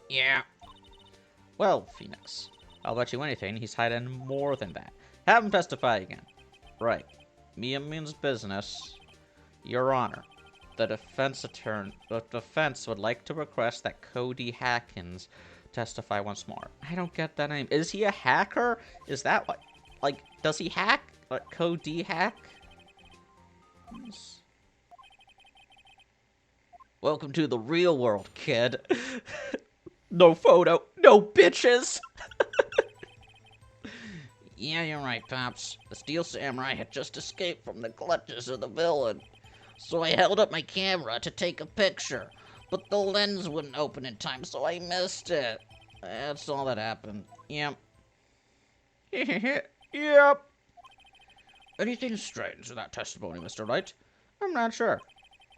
Yeah. Well, Phoenix, I'll bet you anything he's hiding more than that. Have him testify again. Right. Mia means business. Your Honor, the defense would like to request that Cody Hackins testify once more. I don't get that name. Is he a hacker? Is that what... Like, does he hack? Like, Cody hack? Welcome to the real world, kid. No photo. No bitches. Yeah, you're right, Pops. The Steel Samurai had just escaped from the clutches of the villain. So I held up my camera to take a picture, but the lens wouldn't open in time, so I missed it. That's all that happened. Yep. Yep. Anything strange in that testimony, Mr. Wright? I'm not sure.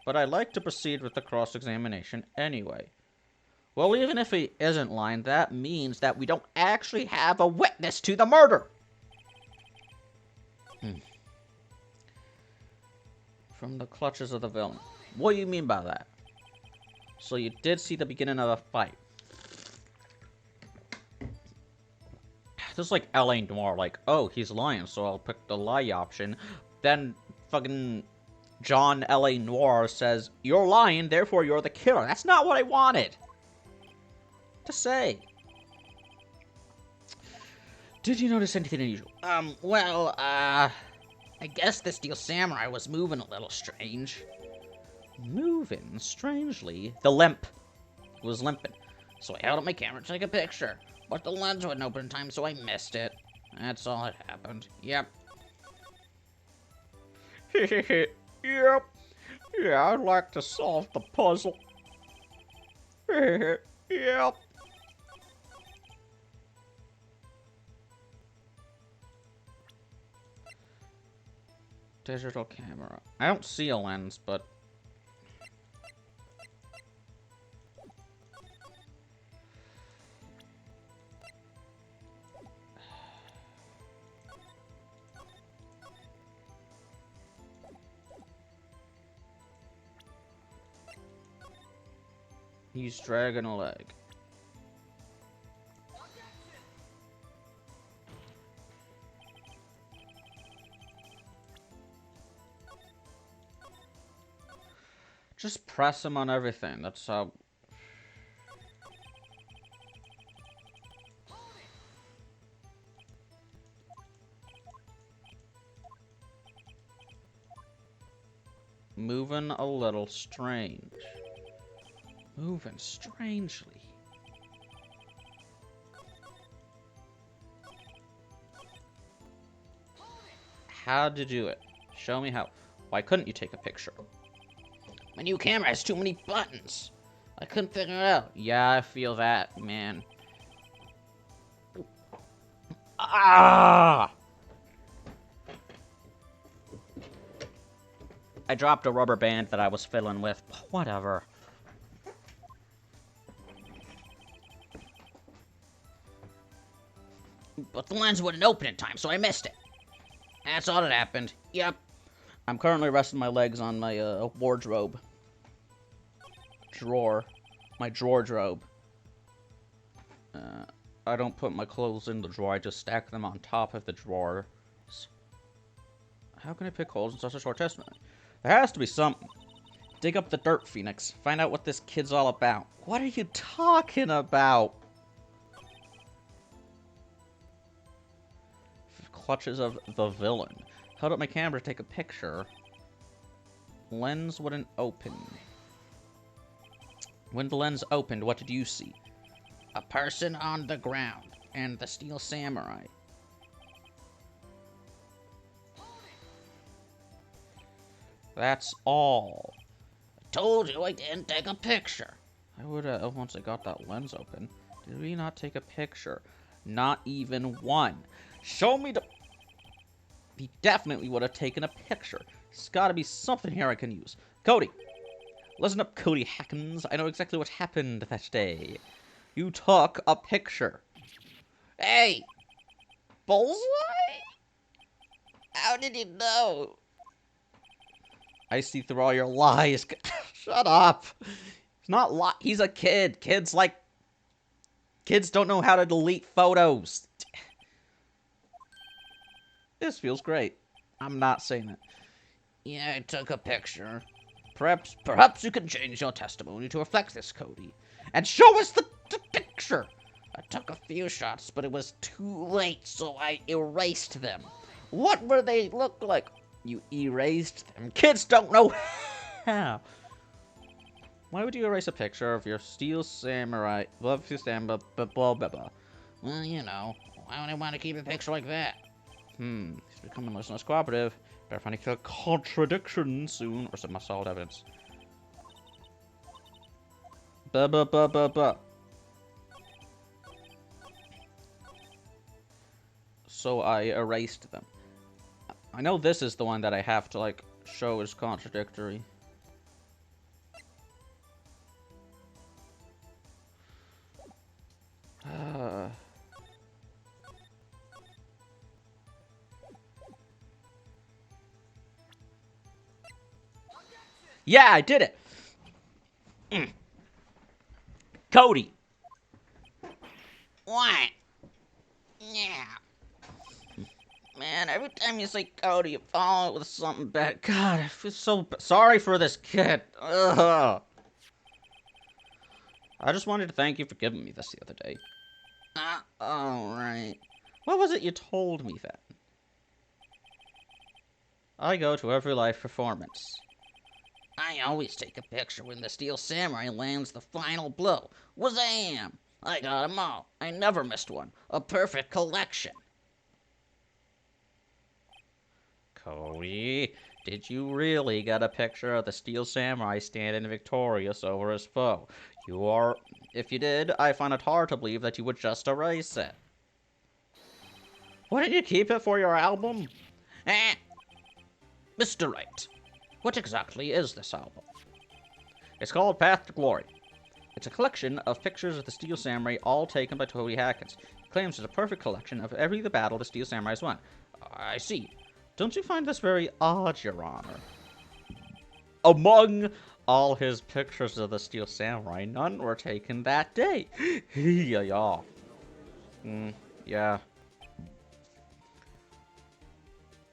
But I'd like to proceed with the cross-examination anyway. Well, even if he isn't lying, that means that we don't actually have a witness to the murder. From the clutches of the villain. What do you mean by that? So you did see the beginning of the fight. This is like L.A. Noire, like, oh, he's lying, so I'll pick the lie option. Then fucking John L.A. Noire says, you're lying, therefore you're the killer. That's not what I wanted to say. Did you notice anything unusual? I guess the Steel Samurai was moving a little strange. Moving strangely. The limp. It was limping. So I held up my camera to take a picture, but the lens wouldn't open in time, so I missed it. That's all that happened. Yep. Yep. Yeah, I'd like to solve the puzzle. Yep. Digital camera. I don't see a lens, but... He's dragging a leg. Just press him on everything. That's how... Moving a little strange. Moving strangely. How'd you do it? Show me how. Why couldn't you take a picture? My new camera has too many buttons. I couldn't figure it out. Yeah, I feel that, man. Ah! I dropped a rubber band that I was fiddling with. Whatever. But the lens wouldn't open in time, so I missed it. That's all that happened. Yep. I'm currently resting my legs on my wardrobe. Drawer. My drawer-drobe. I don't put my clothes in the drawer, I just stack them on top of the drawers. How can I pick holes in such a short testimony? There has to be something. Dig up the dirt, Phoenix. Find out what this kid's all about. What are you talking about? Clutches of the villain. Held up my camera to take a picture. Lens wouldn't open. When the lens opened, what did you see? A person on the ground and the steel samurai. That's all. I told you I didn't take a picture. I would have once I got that lens open. Did we not take a picture? Not even one. Show me the... He definitely would have taken a picture. There's gotta be something here I can use. Cody! Listen up, Cody Hackins. I know exactly what happened that day. You took a picture. Hey! Bullseye? How did you know? I see through all your lies. Shut up. He's not he's a kid. Kids don't know how to delete photos. This feels great. I'm not saying it. Yeah, I took a picture. Perhaps you can change your testimony to reflect this, Cody. And show us the picture. I took a few shots, but it was too late, so I erased them. What were they look like? You erased them. Kids don't know how. Why would you erase a picture of your steel samurai? Love you, blah, blah, blah, blah. Well, you know, why would I want to keep a picture like that? He's becoming less and less cooperative. Better find a contradiction soon, or some solid evidence. Blah, blah, blah, blah, blah. So I erased them. I know this is the one that I have to, like, show as contradictory. Yeah, I did it! Cody! What? Yeah. Man, every time you say Cody, you follow it with something bad. God, I feel so sorry for this kid. Ugh. I just wanted to thank you for giving me this the other day. Alright. What was it you told me then? I go to every live performance. I always take a picture when the steel samurai lands the final blow. Wazam! I got 'em all. I never missed one. A perfect collection. Cody, did you really get a picture of the steel samurai standing victorious over his foe? If you did, I find it hard to believe that you would just erase it. Why didn't you keep it for your album? Eh. Mr. Wright, what exactly is this album? It's called Path to Glory. It's a collection of pictures of the Steel Samurai, all taken by Cody Hackins. He claims it's a perfect collection of every battle the Steel Samurais won. I see. Don't you find this very odd, Your Honor? Among all his pictures of the Steel Samurai, none were taken that day. Yeah. Yeah.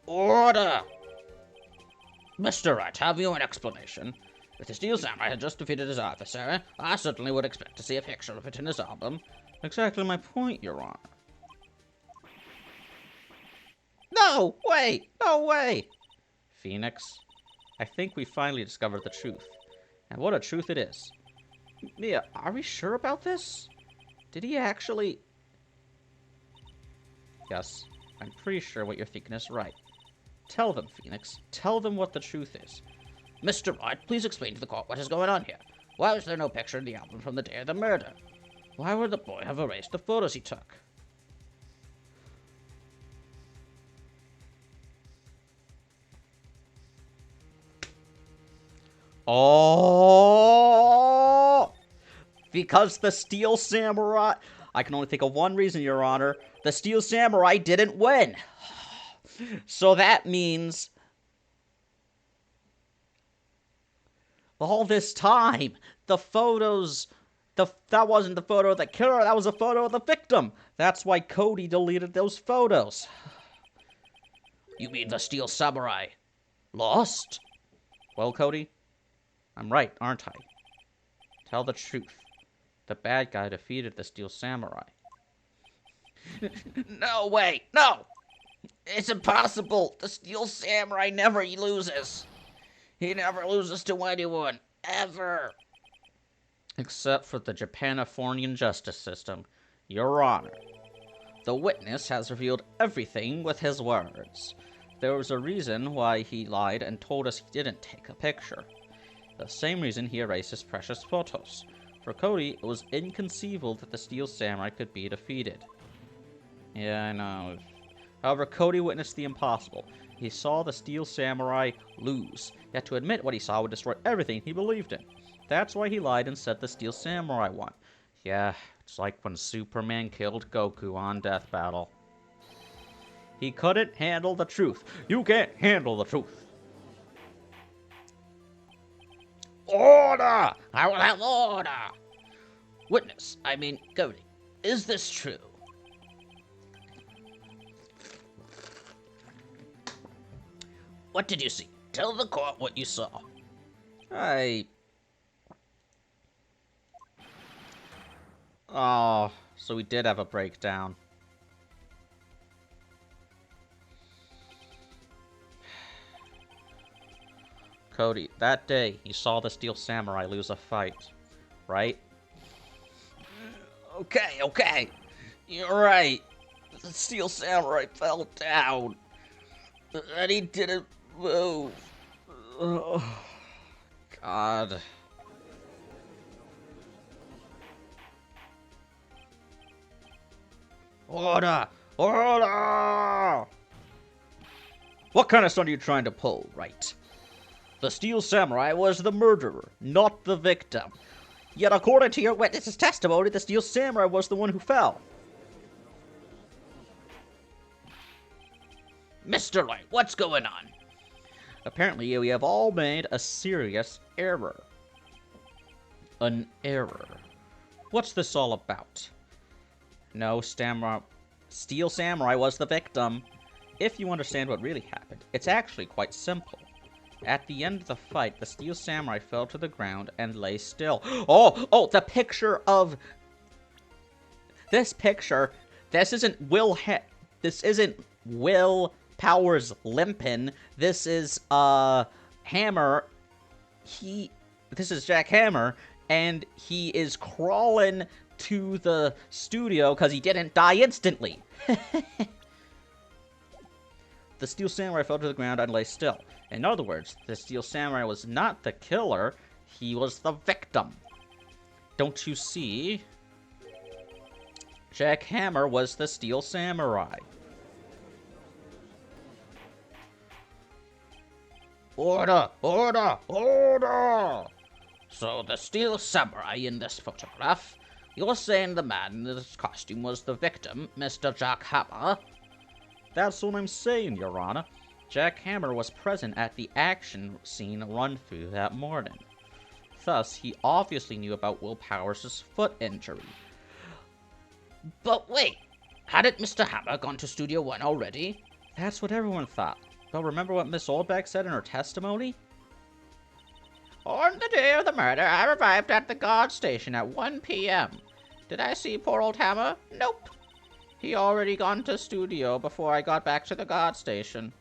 Order! Mr. Wright, have you an explanation? If the Steel Samurai had just defeated his adversary, I certainly would expect to see a picture of it in his album. Exactly my point, Your Honor. No! Wait! No way! Phoenix, I think we finally discovered the truth. And what a truth it is. Mia, are we sure about this? Did he actually... Yes, I'm pretty sure what you're thinking is right. Tell them, Phoenix. Tell them what the truth is. Mr. Wright, please explain to the court what is going on here. Why was there no picture in the album from the day of the murder? Why would the boy have erased the photos he took? Oh! Because the Steel Samurai... I can only think of one reason, Your Honor. The Steel Samurai didn't win. So that means... all this time, the photos... that wasn't the photo of the killer, that was a photo of the victim. That's why Cody deleted those photos. You mean the Steel Samurai lost? Well, Cody, I'm right, aren't I? Tell the truth. The bad guy defeated the Steel Samurai. No way! No! It's impossible! The Steel Samurai never loses! He never loses to anyone! Ever! Except for the Japanifornian justice system, Your Honor. The witness has revealed everything with his words. There was a reason why he lied and told us he didn't take a picture. The same reason he erased his precious photos. For Cody, it was inconceivable that the Steel Samurai could be defeated. Yeah, I know. However, Cody witnessed the impossible. He saw the Steel Samurai lose. Yet to admit what he saw would destroy everything he believed in. That's why he lied and said the Steel Samurai won. Yeah, it's like when Superman killed Goku on Death Battle. He couldn't handle the truth. You can't handle the truth. Order! I will have order! Witness, Cody, is this true? What did you see? Tell the court what you saw. Oh, so we did have a breakdown. Cody, that day, you saw the Steel Samurai lose a fight, right? Okay. You're right. The Steel Samurai fell down. And he didn't move. Oh, God. Order! What kind of stunt are you trying to pull, Wright? The Steel Samurai was the murderer, not the victim. Yet according to your witness's testimony, the Steel Samurai was the one who fell. Mr. Wright, what's going on? Apparently, we have all made a serious error. An error. What's this all about? No, Steel Samurai was the victim. If you understand what really happened, it's actually quite simple. At the end of the fight, the Steel Samurai fell to the ground and lay still. Oh, the picture of... This picture, this isn't Will Powers limping. This is, Hammer. This is Jack Hammer, and he is crawling to the studio because he didn't die instantly. The Steel Samurai fell to the ground and lay still. In other words, the Steel Samurai was not the killer, he was the victim. Don't you see? Jack Hammer was the Steel Samurai. Order! Order! Order! So the steel samurai in this photograph, you're saying the man in this costume was the victim, Mr. Jack Hammer? That's what I'm saying, Your Honor. Jack Hammer was present at the action scene run-through that morning. Thus, he obviously knew about Will Powers' foot injury. But wait, hadn't Mr. Hammer gone to Studio One already? That's what everyone thought. But remember what Miss Oldbeck said in her testimony? On the day of the murder, I arrived at the guard station at 1 p.m. Did I see poor old Hammer? Nope. He already gone to studio before I got back to the guard station.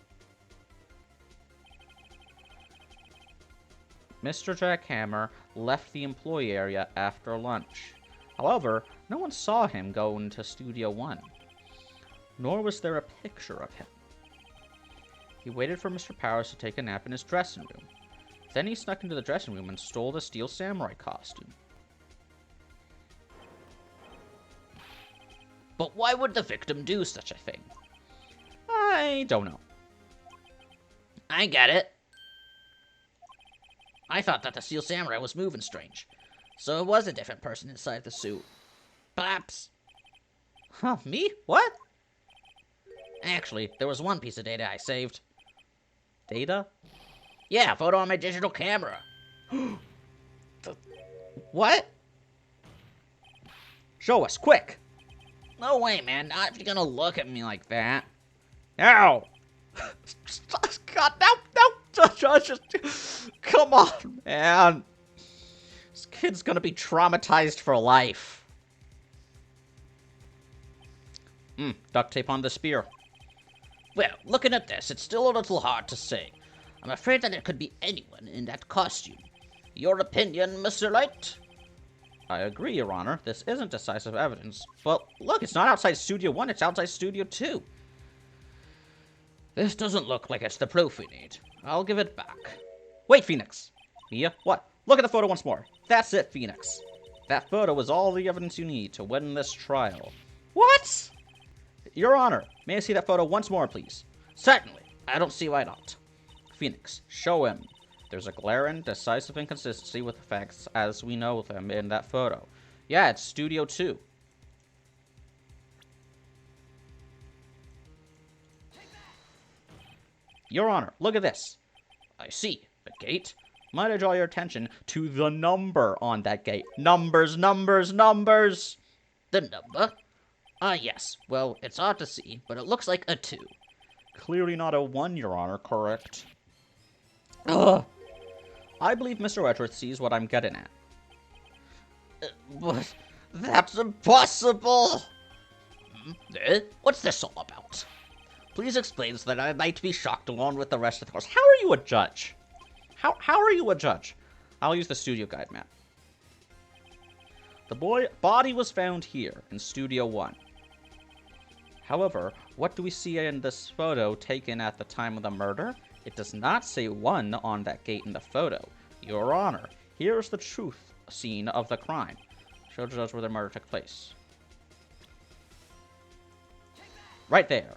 Mr. Jack Hammer left the employee area after lunch. However, no one saw him go into Studio One. Nor was there a picture of him. He waited for Mr. Powers to take a nap in his dressing room. Then he snuck into the dressing room and stole the Steel Samurai costume. But why would the victim do such a thing? I don't know. I get it. I thought that the Steel Samurai was moving strange. So it was a different person inside the suit. Perhaps. Huh, me? What? Actually, there was one piece of data I saved. Data? Yeah, photo on my digital camera. What? Show us, quick! No way, man. Not if you're gonna look at me like that. Ow! God, no! Just, come on, man. This kid's gonna be traumatized for life. Duct tape on the spear. Well, looking at this, it's still a little hard to say. I'm afraid that it could be anyone in that costume. Your opinion, Mr. Wright? I agree, Your Honor. This isn't decisive evidence. But look, it's not outside Studio 1, it's outside Studio 2. This doesn't look like it's the proof we need. I'll give it back. Wait, Phoenix. Mia, what? Look at the photo once more. That's it, Phoenix. That photo is all the evidence you need to win this trial. What? Your Honor, may I see that photo once more, please? Certainly. I don't see why not. Phoenix, show him. There's a glaring, decisive inconsistency with the facts as we know them in that photo. Yeah, it's Studio 2. Your Honor, look at this. I see. The gate? Might I draw your attention to the number on that gate? Numbers, numbers, numbers! The number? Ah, yes. Well, it's hard to see, but it looks like a 2. Clearly not a 1, Your Honor, correct? Ugh. I believe Mr. Edwards sees what I'm getting at. But that's impossible! What's this all about? Please explain so that I might be shocked along with the rest of the course. How are you a judge? How are you a judge? I'll use the studio guide map. The body was found here in Studio 1. However, what do we see in this photo taken at the time of the murder? It does not say 1 on that gate in the photo. Your Honor, here's the truth scene of the crime. Show the judge where the murder took place. Right there.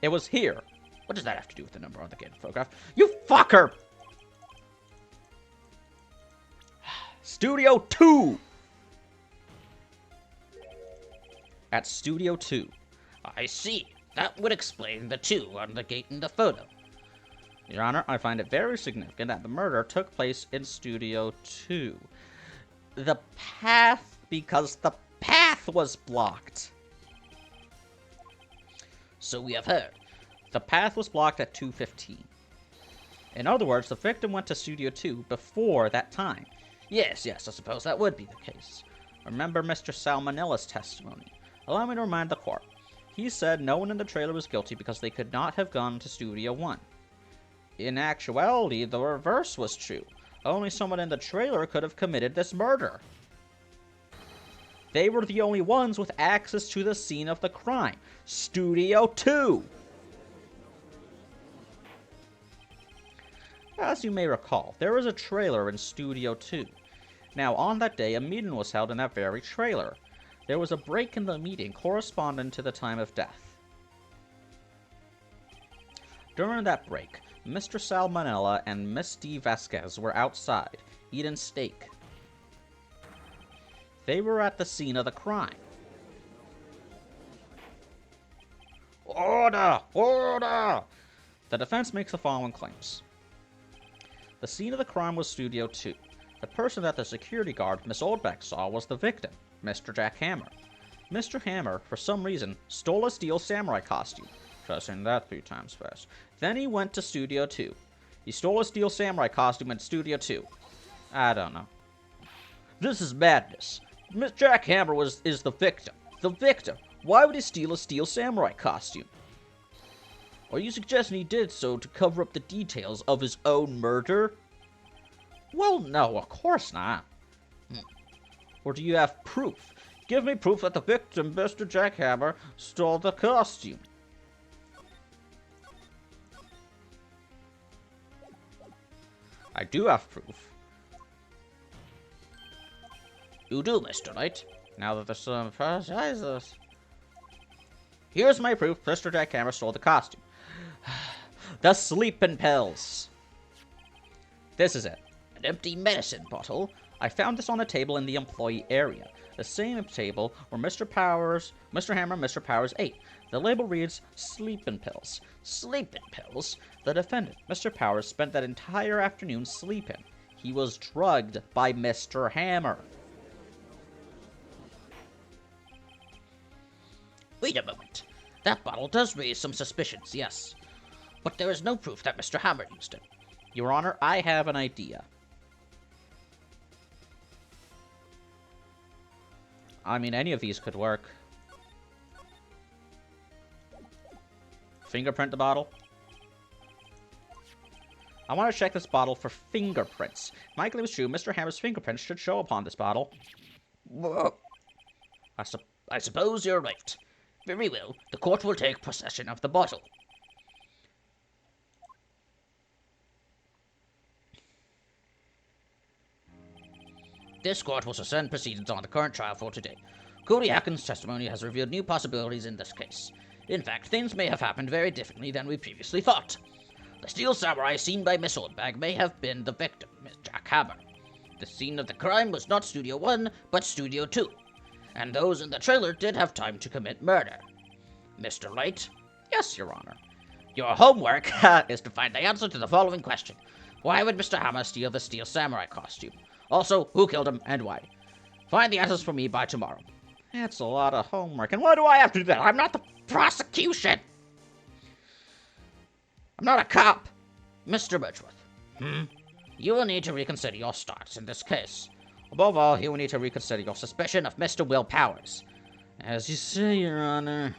It was here. What does that have to do with the number on the gate photograph? You fucker! Studio 2! At Studio 2. I see. That would explain the 2 on the gate in the photo. Your Honor, I find it very significant that the murder took place in Studio 2. Because the path was blocked. So we have heard. The path was blocked at 2:15. In other words, the victim went to Studio 2 before that time. Yes, I suppose that would be the case. Remember Mr. Salmonella's testimony. Allow me to remind the court. He said no one in the trailer was guilty because they could not have gone to Studio 1. In actuality, the reverse was true. Only someone in the trailer could have committed this murder. They were the only ones with access to the scene of the crime. Studio 2! As you may recall, there was a trailer in Studio 2. Now, on that day, a meeting was held in that very trailer. There was a break in the meeting corresponding to the time of death. During that break, Mr. Salmonella and Miss D. Vasquez were outside, eating steak. They were at the scene of the crime. Order! Order! The defense makes the following claims. The scene of the crime was Studio 2. The person that the security guard, Miss Oldbeck, saw was the victim, Mr. Jack Hammer. Mr. Hammer, for some reason, stole a steel samurai costume. Try saying that 3 times fast. Then he went to Studio 2. He stole a steel samurai costume in Studio 2. I don't know. This is madness. Miss Jack Hammer is the victim. The victim. Why would he steal a steel samurai costume? Are you suggesting he did so to cover up the details of his own murder? Well, no, of course not. Or do you have proof? Give me proof that the victim, Mr. Jack Hammer, stole the costume. I do have proof. You do, Mr. Wright. Now that the sun surprises us. Here's my proof Mr. Jack Hammer stole the costume. The sleeping pills. This is it. An empty medicine bottle. I found this on a table in the employee area. The same table where Mr. Hammer and Mr. Powers ate. The label reads, sleeping pills. Sleeping pills? The defendant, Mr. Powers, spent that entire afternoon sleeping. He was drugged by Mr. Hammer. Wait a moment. That bottle does raise some suspicions, yes. But there is no proof that Mr. Hammer used it. Your Honor, I have an idea. I mean, any of these could work. Fingerprint the bottle. I want to check this bottle for fingerprints. If my claim is true, Mr. Hammer's fingerprints should show upon this bottle. I suppose you're right. Very well. The court will take possession of the bottle. This court will suspend proceedings on the current trial for today. Cody Atkins' testimony has revealed new possibilities in this case. In fact, things may have happened very differently than we previously thought. The steel samurai seen by Miss Oldbag may have been the victim, Miss Jack Hammer. The scene of the crime was not Studio 1, but Studio 2. And those in the trailer did have time to commit murder. Mr. Wright? Yes, Your Honor. Your homework is to find the answer to the following question. Why would Mr. Hammer steal the steel samurai costume? Also, who killed him and why? Find the answers for me by tomorrow. That's a lot of homework. And why do I have to do that? I'm not the prosecution. I'm not a cop. Mr. Birchworth. You will need to reconsider your stance in this case. Above all, you will need to reconsider your suspicion of Mr. Will Powers. As you say, Your Honor.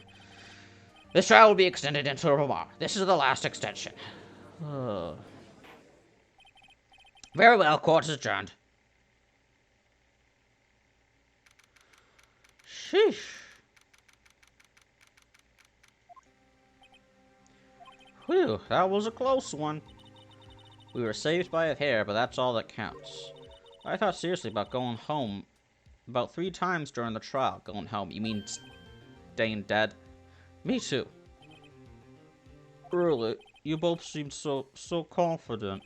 This trial will be extended until tomorrow. This is the last extension. Very well, court is adjourned. Sheesh. Whew, that was a close one. We were saved by a hair, but that's all that counts. I thought seriously about going home about 3 times during the trial. Going home, you mean staying dead? Me too. Really? You both seemed so confident.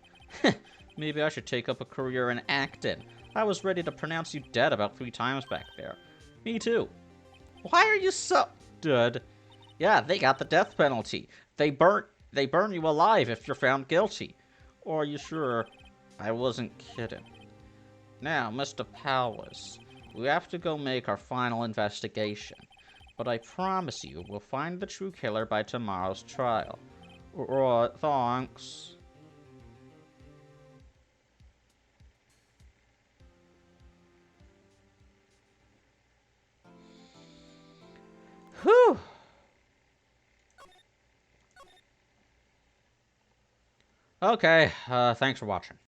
Maybe I should take up a career in acting. I was ready to pronounce you dead about 3 times back there. Me too. Why are you so dead? Yeah, they got the death penalty. They burn you alive if you're found guilty. Or are you sure I wasn't kidding? Now, Mr. Powers, we have to go make our final investigation. But I promise you, we'll find the true killer by tomorrow's trial. Right, thanks. Whew. Okay, thanks for watching.